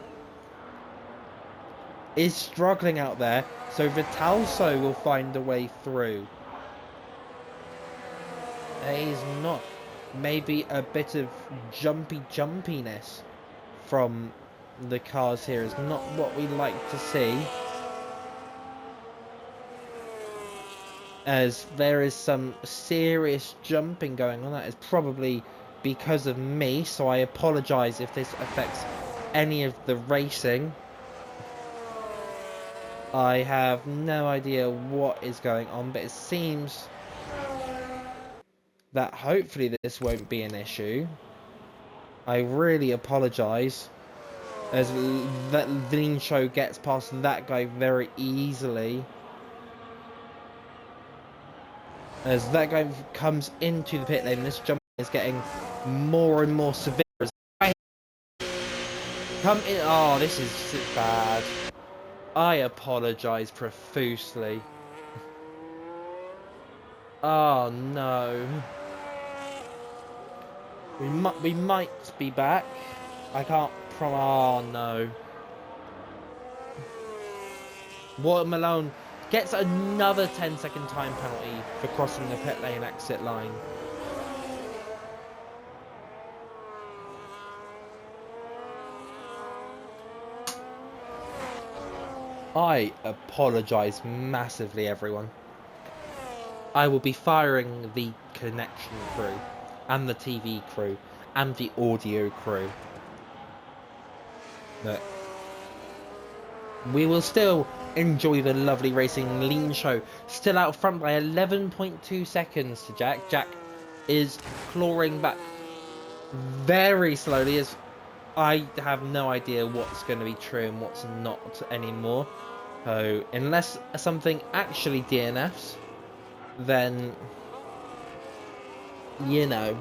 is struggling out there, so Vitalso will find a way through. There is not. Maybe a bit of jumpiness from the cars here is not what we like to see, as there is some serious jumping going on. That is probably because of me, so I apologise if this affects any of the racing. I have no idea what is going on, but it seems that hopefully this won't be an issue. I really apologise, as that Lean Show gets past that guy very easily, as that guy comes into the pit lane, and this jump is getting more and more severe. Come in. Oh, this is bad. I apologise profusely. Oh no. We might be back. I can't oh no. Watermelon gets another 10-second time penalty for crossing the pit lane exit line. I apologise massively, everyone. I will be firing the connection crew, and the TV crew, and the audio crew. But we will still enjoy the lovely racing. Lean Show still out front by 11.2 seconds to Jack. Jack is clawing back very slowly, as I have no idea what's going to be true and what's not anymore. So unless something actually DNFs, then, you know.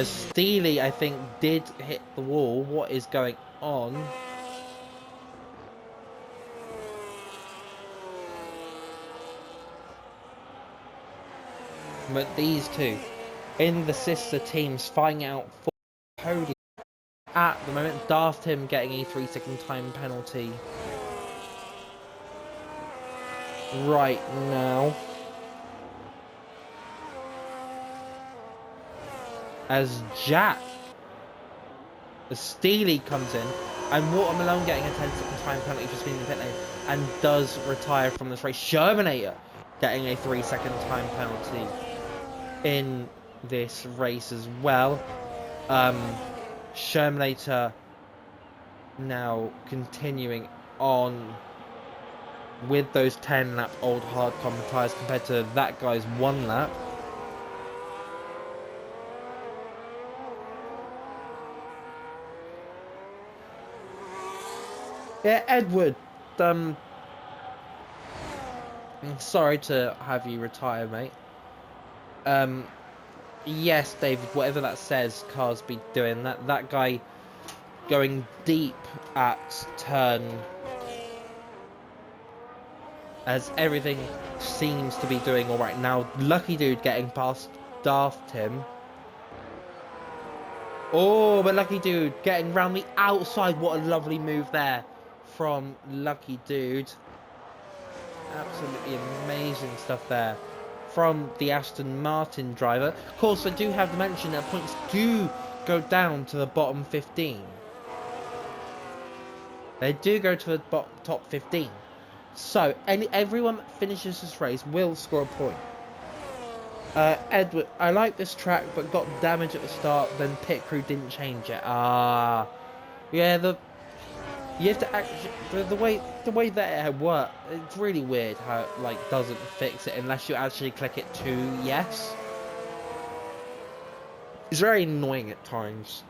Steely, I think, did hit the wall. What is going on? But these two in the sister teams fighting out for podium at the moment. Daft him getting a 3-second time penalty right now, as Jack, the Steely comes in, and Watermelon getting a 10-second time penalty for speeding the pit lane, and does retire from this race. Shermanator getting a 3-second time penalty in this race as well. Shermanator now continuing on with those 10-lap old hardcom tyres compared to that guy's 1 lap. Yeah, Edward. I'm sorry to have you retire, mate. Yes, David. Whatever that says, cars be doing that. That guy going deep at turn, as everything seems to be doing all right now. Lucky dude getting past Daft him. Oh, but Lucky Dude getting round the outside. What a lovely move there from Lucky Dude. Absolutely amazing stuff there from the Aston Martin driver. Of course, I do have to mention that points do go down to the bottom 15. They do go to the top 15. So, everyone that finishes this race will score a point. Edward, I like this track, but got damage at the start, then pit crew didn't change it. Yeah, you have to actually, the way that it works, it's really weird how it, like, doesn't fix it unless you actually click it to yes. It's very annoying at times.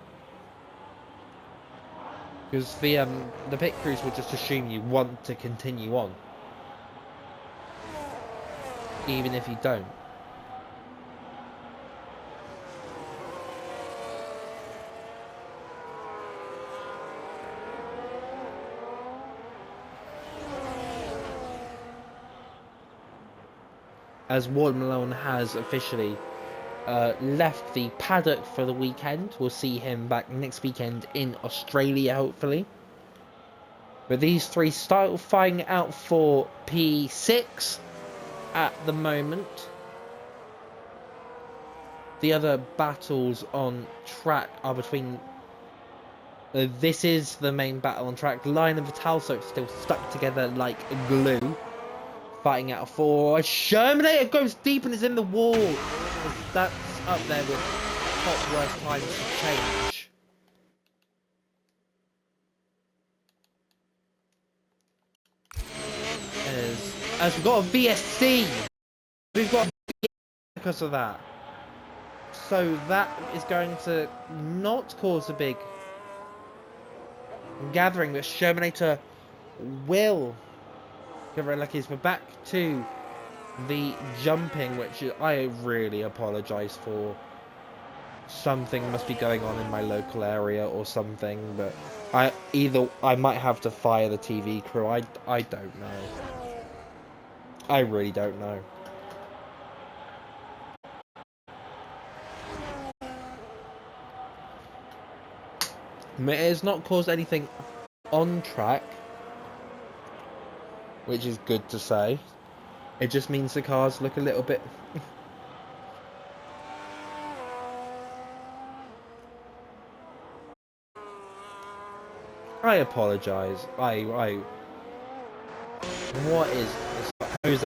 Because the pit crews will just assume you want to continue on. Even if you don't. As Ward Malone has officially left the paddock for the weekend. We'll see him back next weekend in Australia, hopefully. But these three start fighting out for P6 at the moment. The other battles on track are between... this is the main battle on track. Lion and Vitalso still stuck together like glue. Fighting out for... Shermanator goes deep and is in the wall. That's up there with top worst times to change. As we've got a VSC. We've got because of that. So that is going to not cause a big gathering, but Shermanator will get very lucky. We're back to the jumping, which I really apologise for. Something must be going on in my local area or something, but I might have to fire the TV crew. I don't know. I really don't know. It has not caused anything on track, which is good to say. It just means the cars look a little bit... I apologise. What is Jose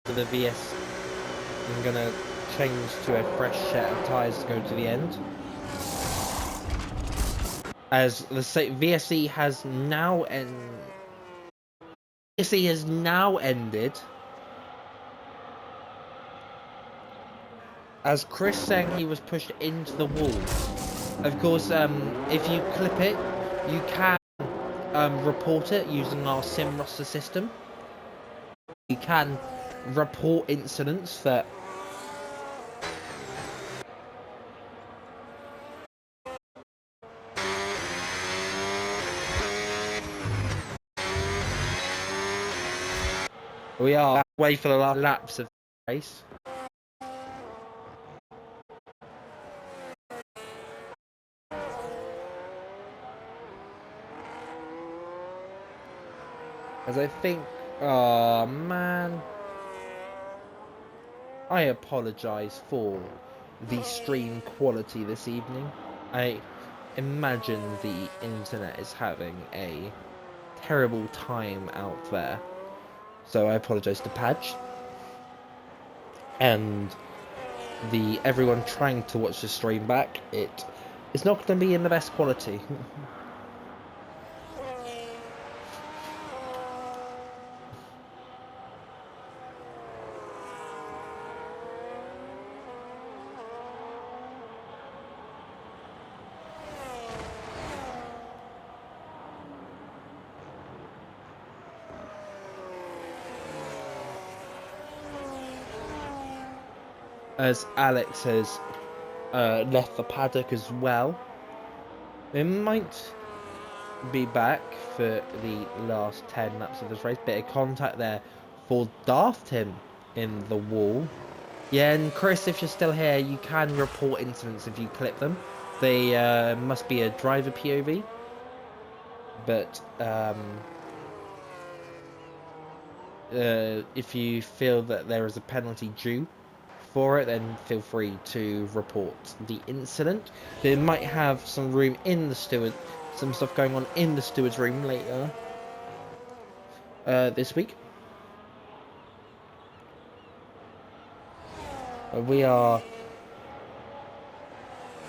to the VS? I'm gonna change to a fresh set of tyres to go to the end. As the VSC has now ended. As Chris saying he was pushed into the wall. Of course, if you clip it, you can report it using our sim roster system. You can report incidents that we are way for the last laps of the race. As I think, oh man, I apologise for the stream quality this evening. I imagine the internet is having a terrible time out there. So I apologise to Padge and everyone trying to watch the stream back. It's not going to be in the best quality. as Alex has left the paddock as well. It might be back for the last 10 laps of this race. Bit of contact there for Daft him in the wall. Yeah, and Chris, if you're still here, you can report incidents if you clip them. They must be a driver POV. But if you feel that there is a penalty due for it, then feel free to report the incident. They might have some room in the steward, some stuff going on in the steward's room later this week. We are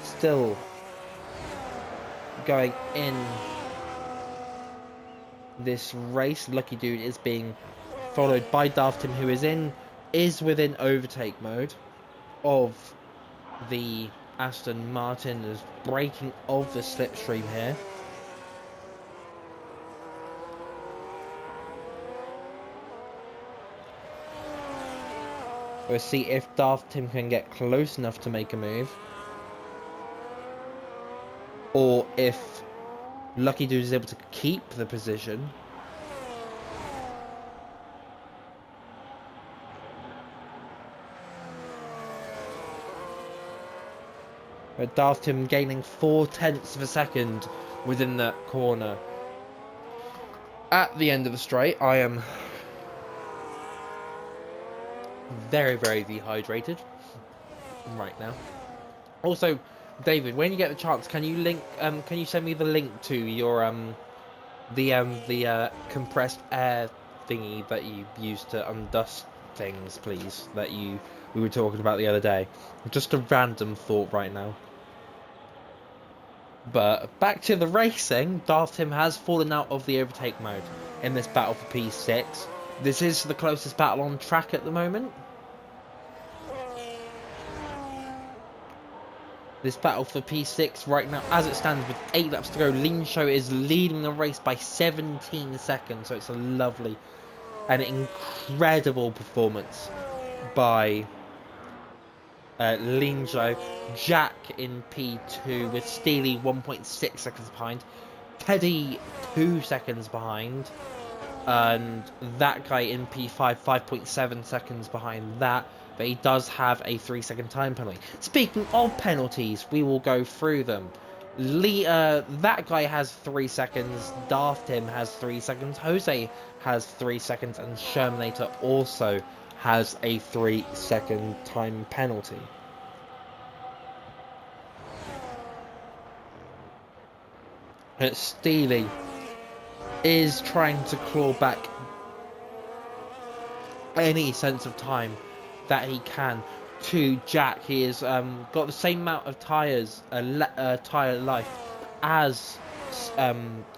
still going in this race. Lucky Dude is being followed by Dafton, who is within overtake mode of the Aston Martin. Is breaking of the slipstream here. We'll see if Daft Tim can get close enough to make a move, or if Lucky Dude is able to keep the position. But Daft Tim gaining 0.4 of a second within that corner. At the end of the straight, I am very, very dehydrated right now. Also, David, when you get the chance, can you send me the link to your the compressed air thingy that you used to undust things, please, that we were talking about the other day? Just a random thought right now. But back to the racing, Daft Tim has fallen out of the overtake mode in this battle for P6. This is the closest battle on track at the moment. This battle for P6 right now, as it stands with 8 laps to go, Lean Show is leading the race by 17 seconds. So it's a lovely and incredible performance by Lean Show. Jack in P2 with Steely 1.6 seconds behind. Teddy 2 seconds behind. And that guy in P5, 5.7 seconds behind that. But he does have a 3-second time penalty. Speaking of penalties, we will go through them. That guy has 3 seconds. Daft Tim has 3 seconds. Jose has 3 seconds. And Shermanator also has a 3-second time penalty. Steely is trying to claw back any sense of time that he can to Jack. He has got the same amount of tyre life as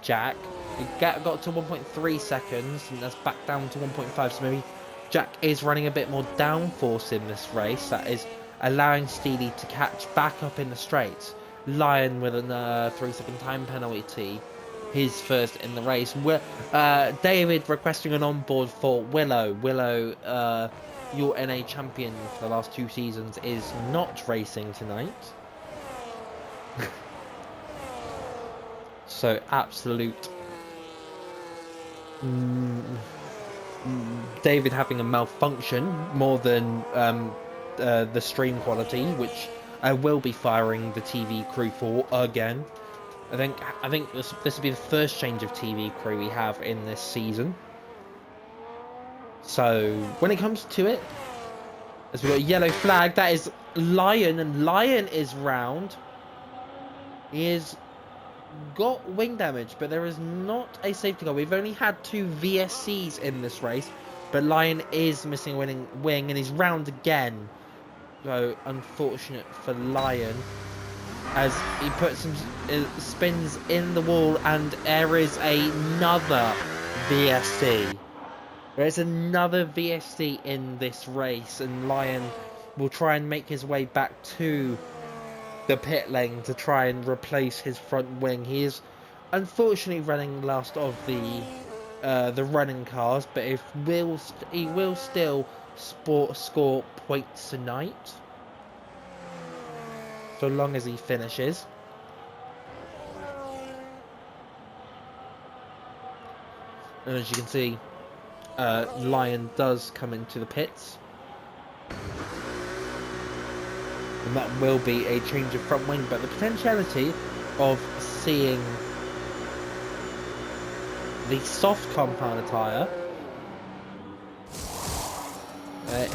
Jack. He got to 1.3 seconds, and that's back down to 1.5. So maybe Jack is running a bit more downforce in this race. That is allowing Steely to catch back up in the straights. Lion with a 3-second time penalty. His first in the race. David requesting an onboard for Willow. Willow, your NA champion for the last 2 seasons, is not racing tonight. So absolute David having a malfunction more than the stream quality, which I will be firing the TV crew for again. I think this will be the first change of TV crew we have in this season. So when it comes to it, as we've got a yellow flag, that is Lion, and Lion is round. He has got wing damage, but there is not a safety car. We've only had 2 VSCs in this race, but Lion is missing a wing, and he's round again. So unfortunate for Lion, as he puts some spins in the wall, and there is another VSC. There is another VSC in this race, and Lion will try and make his way back to the pit lane to try and replace his front wing. He is unfortunately running last of the running cars, but he will still score points tonight. so long as he finishes. And as you can see, Lion does come into the pits. And that will be a change of front wing, but the potentiality of seeing the soft compound tyre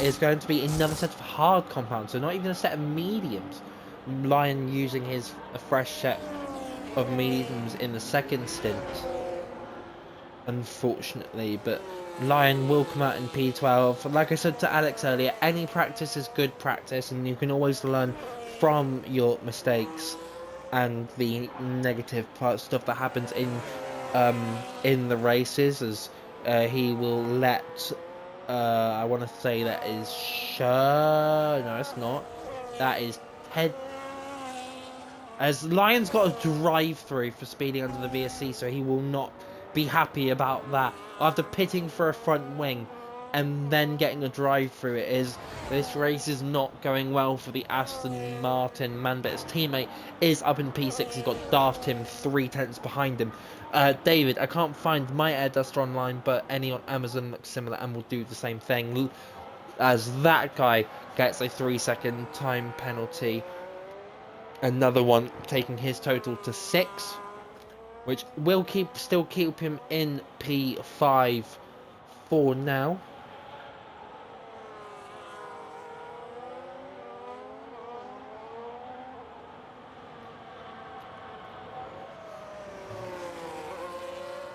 is going to be another set of hard compounds, so not even a set of mediums. Lion using his fresh set of mediums in the second stint, unfortunately, but Lion will come out in P12. Like I said to Alex earlier, any practice is good practice, and you can always learn from your mistakes and the negative stuff that happens in the races, as he will let I want to say that is no, it's not. That is Ted. As Lion's got a drive-through for speeding under the VSC, so he will not be happy about that. After pitting for a front wing and then getting a drive-through, this race is not going well for the Aston Martin man, but his teammate is up in P6. He's got Daft Tim 3/10 behind him. David, I can't find my air duster online, but any on Amazon looks similar and will do the same thing, as that guy gets a 3-second time penalty. Another one taking his total to 6, which will still keep him in P5 for now.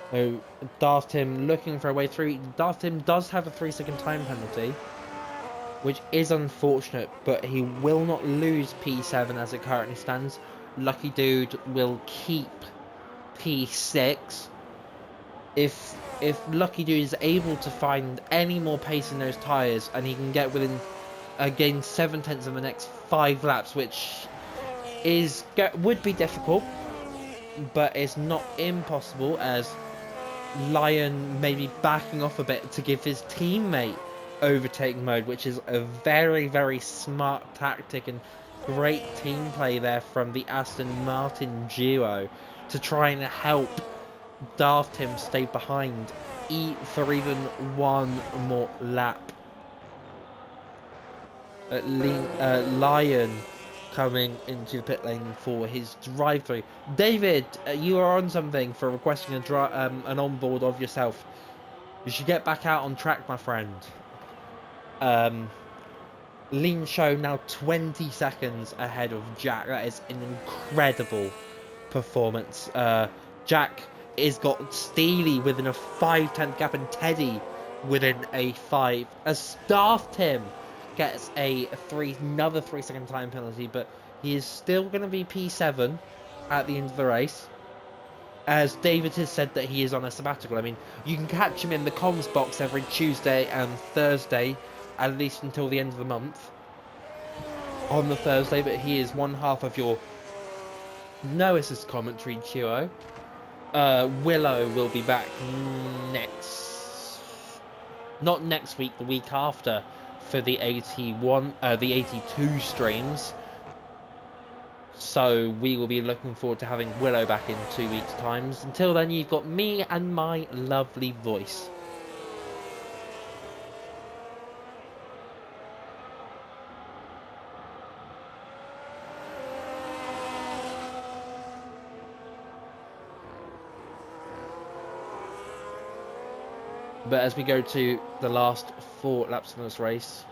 So Daft Tim looking for a way through. Daft Tim does have a 3-second time penalty, which is unfortunate, but he will not lose P7 as it currently stands. Lucky Dude will keep P6. If Lucky Dude is able to find any more pace in those tyres, and he can get within gain 7/10 in the next 5 laps, which would be difficult, but it's not impossible, as Lion may be backing off a bit to give his teammate overtake mode, which is a very, very smart tactic and great team play there from the Aston Martin duo to try and help Daft Tim stay behind for even one more lap. Lion coming into the pit lane for his drive-through. David, you are on something for requesting an onboard of yourself. You should get back out on track, my friend. Lean Show now 20 seconds ahead of Jack. That is an incredible performance. Jack has got Steely within a 5/10 gap, and Teddy within a 5. As Daft Tim gets another 3-second time penalty, but he is still going to be P7 at the end of the race. As David has said that he is on a sabbatical. I mean, you can catch him in the comms box every Tuesday and Thursday, at least until the end of the month, on the Thursday, but he is one half of your No Assist commentary duo. Willow will be back not next week, the week after, for the 82 streams. So we will be looking forward to having Willow back in 2 weeks' time. Until then, you've got me and my lovely voice. But as we go to the last 4 laps of this race,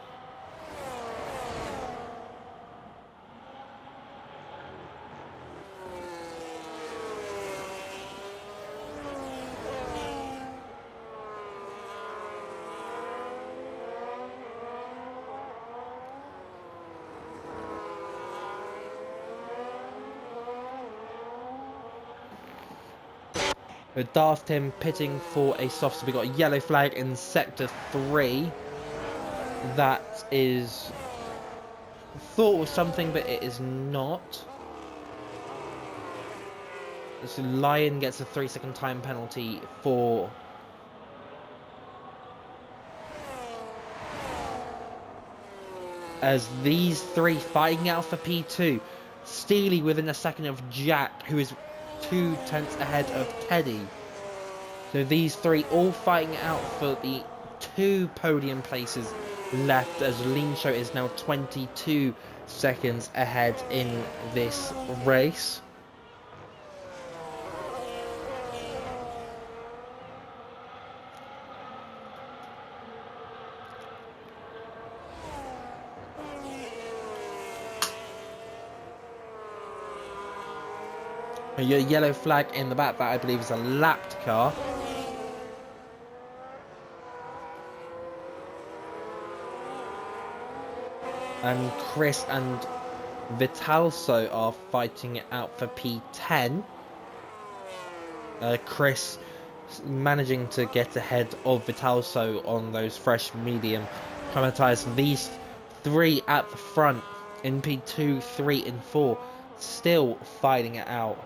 with Daft Tim pitting for a soft, so we got a yellow flag in sector 3. That is thought was something, but it is not. So Lion gets a 3-second time penalty for as these 3 fighting out for P2. Steely within a second of Jack, who is 2/10 ahead of Teddy. So these three all fighting out for the 2 podium places left, as Lean Show is now 22 seconds ahead in this race. A yellow flag in the back, that I believe is a lapped car. And Chris and Vitalso are fighting it out for P10. Chris managing to get ahead of Vitalso on those fresh medium common tyres. These three at the front in P2, 3 and 4 still fighting it out.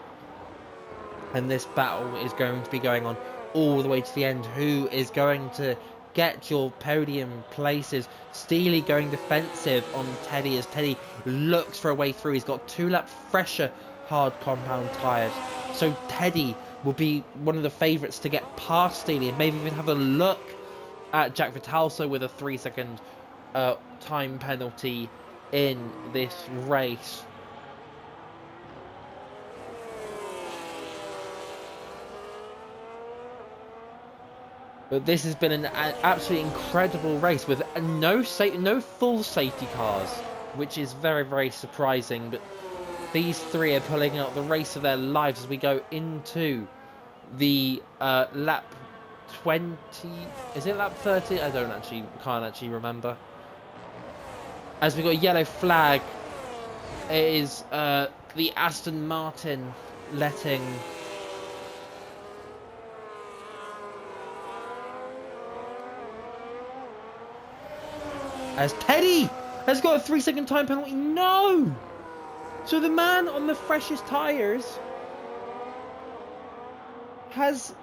And this battle is going to be going on all the way to the end. Who is going to get your podium places? Steely going defensive on Teddy as Teddy looks for a way through. He's got 2 lap fresher hard compound tyres. So Teddy will be one of the favourites to get past Steely and maybe even have a look at Jack Vitalso with a 3-second time penalty in this race. But this has been an absolutely incredible race with no full safety cars, which is very, very surprising. But these three are pulling out the race of their lives as we go into the lap 20. Is it lap 30? I can't actually remember. As we got a yellow flag, it is the Aston Martin letting as Teddy has got a 3-second time penalty. No! So the man on the freshest tyres has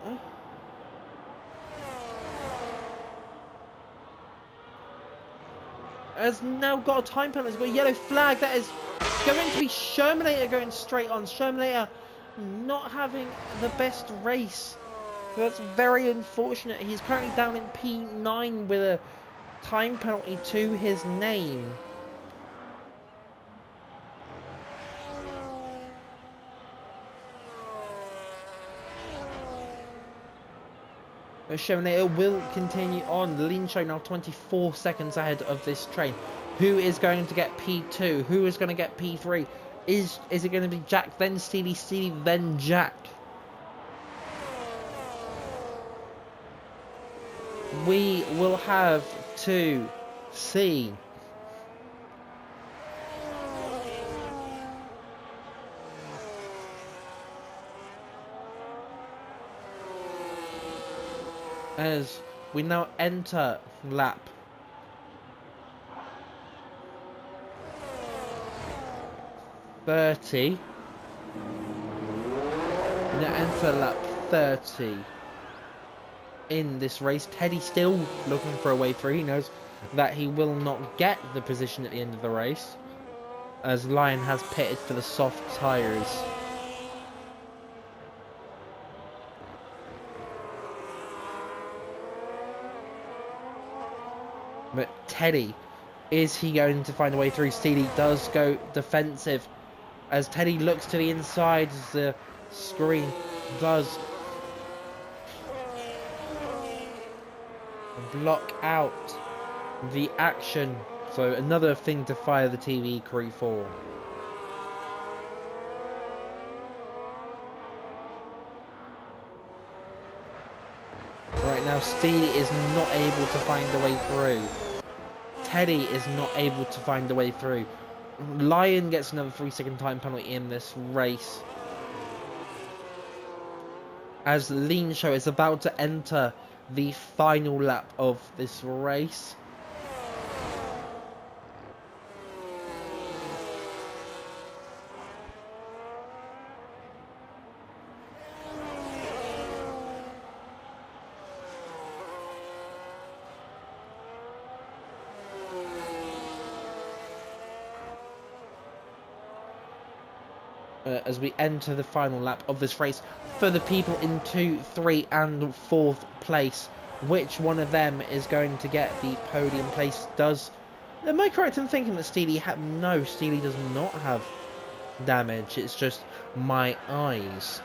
now got a time penalty. He's got a yellow flag. That is going to be Shermanator going straight on. Shermanator not having the best race. So that's very unfortunate. He's currently down in P9 with a time penalty to his name. But Shermanator will continue on. The Lean Show now 24 seconds ahead of this train. Who is going to get P2? Who is going to get P3? Is it going to be Jack, then Steely, Steely, then Jack? We will have to see. As we now enter lap 30. We now enter lap 30 in this race. Teddy still looking for a way through. He knows that he will not get the position at the end of the race, as Lion has pitted for the soft tyres. But Teddy, is he going to find a way through? Steely does go defensive as Teddy looks to the inside as the screen does block out the action. So another thing to fire the TV crew for. Right now, Steely is not able to find a way through. Teddy is not able to find a way through. Lion gets another 3-second time penalty in this race, as Lean Show is about to enter the final lap of this race. as we enter the final lap of this race for the people in 2, 3 and 4th place. Which one of them is going to get the podium place? Am I correct in thinking that Steely no, Steely does not have damage. It's just my eyes.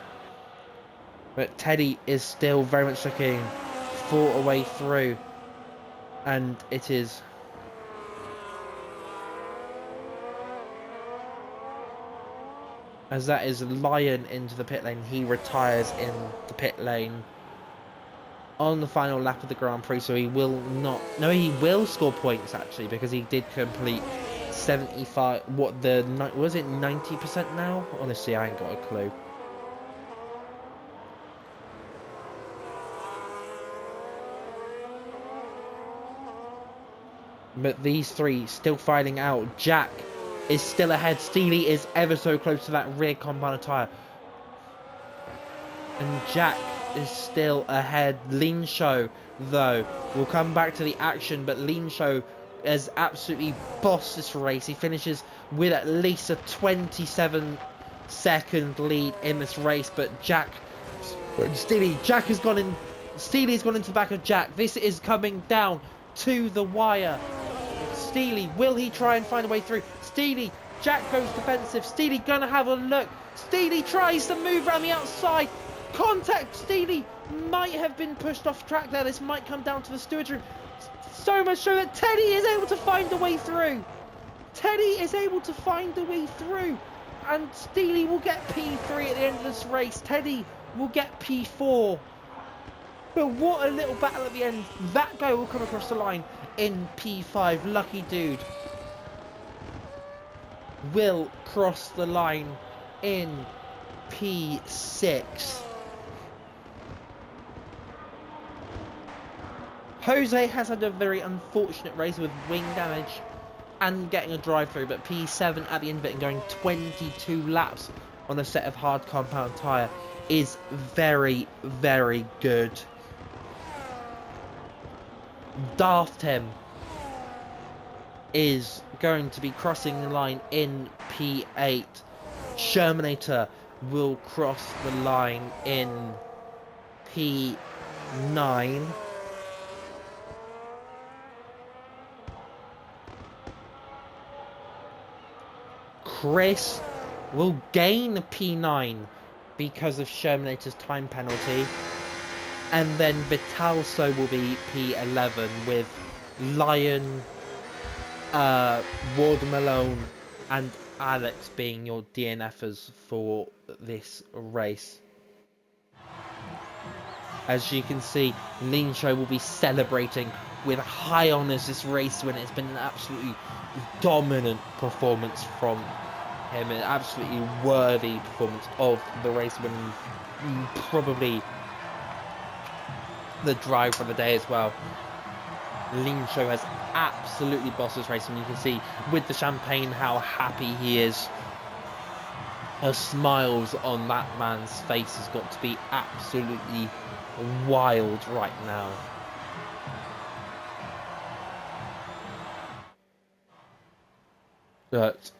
But Teddy is still very much looking for a way through. And it is... as that is Lion into the pit lane. He retires in the pit lane on the final lap of the Grand Prix, so he will not... no, he will score points, actually, because he did complete 75... what, was it 90% now? Honestly, I ain't got a clue. But these three still fighting out. Jack is still ahead. Steely is ever so close to that rear compound tyre. And Jack is still ahead. Lean Show, though, will come back to the action, but Lean Show has absolutely bossed this race. He finishes with at least a 27-second lead in this race, but Jack has gone in. Steely's gone into the back of Jack. This is coming down to the wire. Steely, will he try and find a way through? Steely, Jack goes defensive. Steely gonna have a look. Steely tries to move around the outside. Contact. Steely might have been pushed off track there. This might come down to the steward's room. So much so that Teddy is able to find a way through. Teddy is able to find a way through. And Steely will get P3 at the end of this race. Teddy will get P4. But what a little battle at the end. That guy will come across the line in P5. Lucky dude will cross the line in P6. Jose has had a very unfortunate race with wing damage and getting a drive through, but P7 at the end of it and going 22 laps on a set of hard compound tyre is very, very good. Daft him is going to be crossing the line in P8. Shermanator will cross the line in P9. Chris will gain P9 because of Shermanator's time penalty. And then Vitalso will be P11 with Lion, Ward Malone and Alex being your DNFers for this race. As you can see, Lean Show will be celebrating with high honours this race when it's been an absolutely dominant performance from him. An absolutely worthy performance of the race, winning probably the drive for the day as well. Lean Show has absolutely bossed this race, and you can see with the champagne how happy he is. The smiles on that man's face has got to be absolutely wild right now. But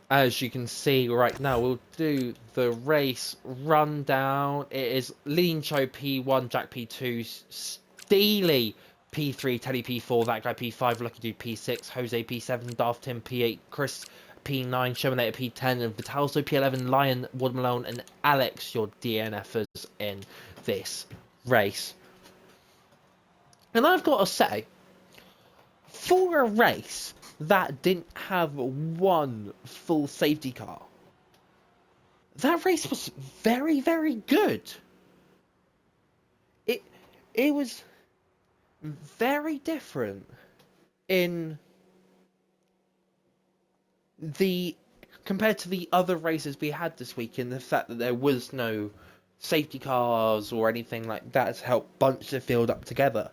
as you can see right now, we'll do the race rundown. It is Lean Show P1, Jack P2, Steely P3, Teddy P4, that guy P5, Lucky Dude P6, Jose P7, Daft Tim P8, Chris P9, Shermanator P10, and Vitalso P11, Lion, Ward Malone, and Alex, your DNFers in this race. And I've got to say, for a race that didn't have one full safety car, that race was very, very good. It was very different in compared to the other races we had this week, in the fact that there was no safety cars or anything like that to help bunch the field up together.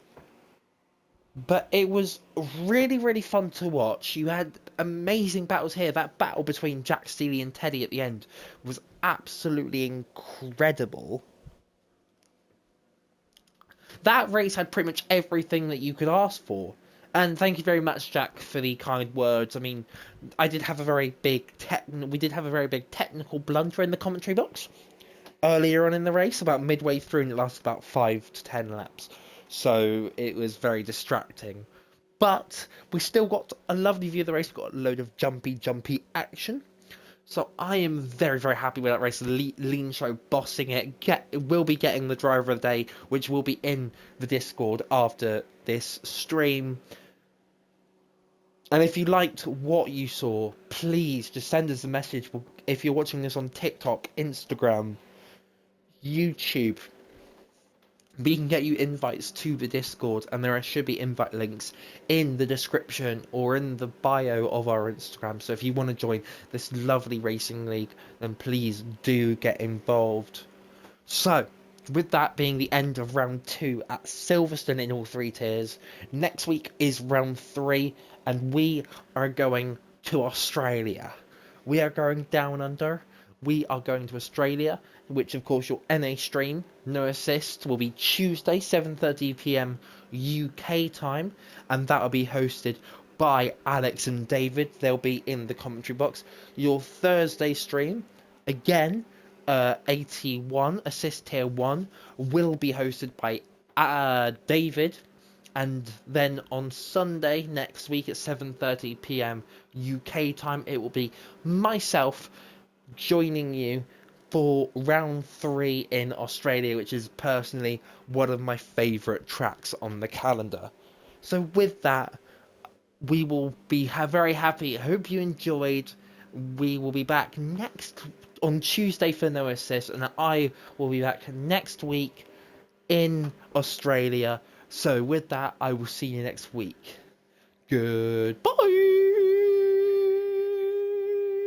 But it was really, really fun to watch. You had amazing battles here. That battle between Jack, Steely and Teddy at the end was absolutely incredible. That race had pretty much everything that you could ask for. And thank you very much, Jack, for the kind words. I mean, I did have a very big we did have a very big technical blunder in the commentary box earlier on in the race, about midway through, and it lasted about 5 to 10 laps. So it was very distracting. But we still got a lovely view of the race. We got a load of jumpy action. So I am very, very happy with that race. Lean Show bossing it. Will be getting the driver of the day, which will be in the Discord after this stream. And if you liked what you saw, please just send us a message. If you're watching this on TikTok, Instagram, YouTube, we can get you invites to the Discord, and there should be invite links in the description or in the bio of our Instagram. So if you want to join this lovely racing league, then please do get involved. So, with that being the end of round 2 at Silverstone in all 3 tiers, next week is round 3, and we are going to Australia. We are going down under. We are going to Australia, which of course your NA stream, no assist, will be Tuesday 7:30 p.m. UK time, and that will be hosted by Alex and David. They'll be in the commentary box. Your Thursday stream, again, 81 assist tier 1, will be hosted by David. And then on Sunday next week at 7:30 p.m. UK time, it will be myself joining you for round 3 in Australia, which is personally one of my favourite tracks on the calendar. So with that, we will be very happy. I hope you enjoyed. We will be back next on Tuesday for No Assist, and I will be back next week in Australia. So with that, I will see you next week. Goodbye.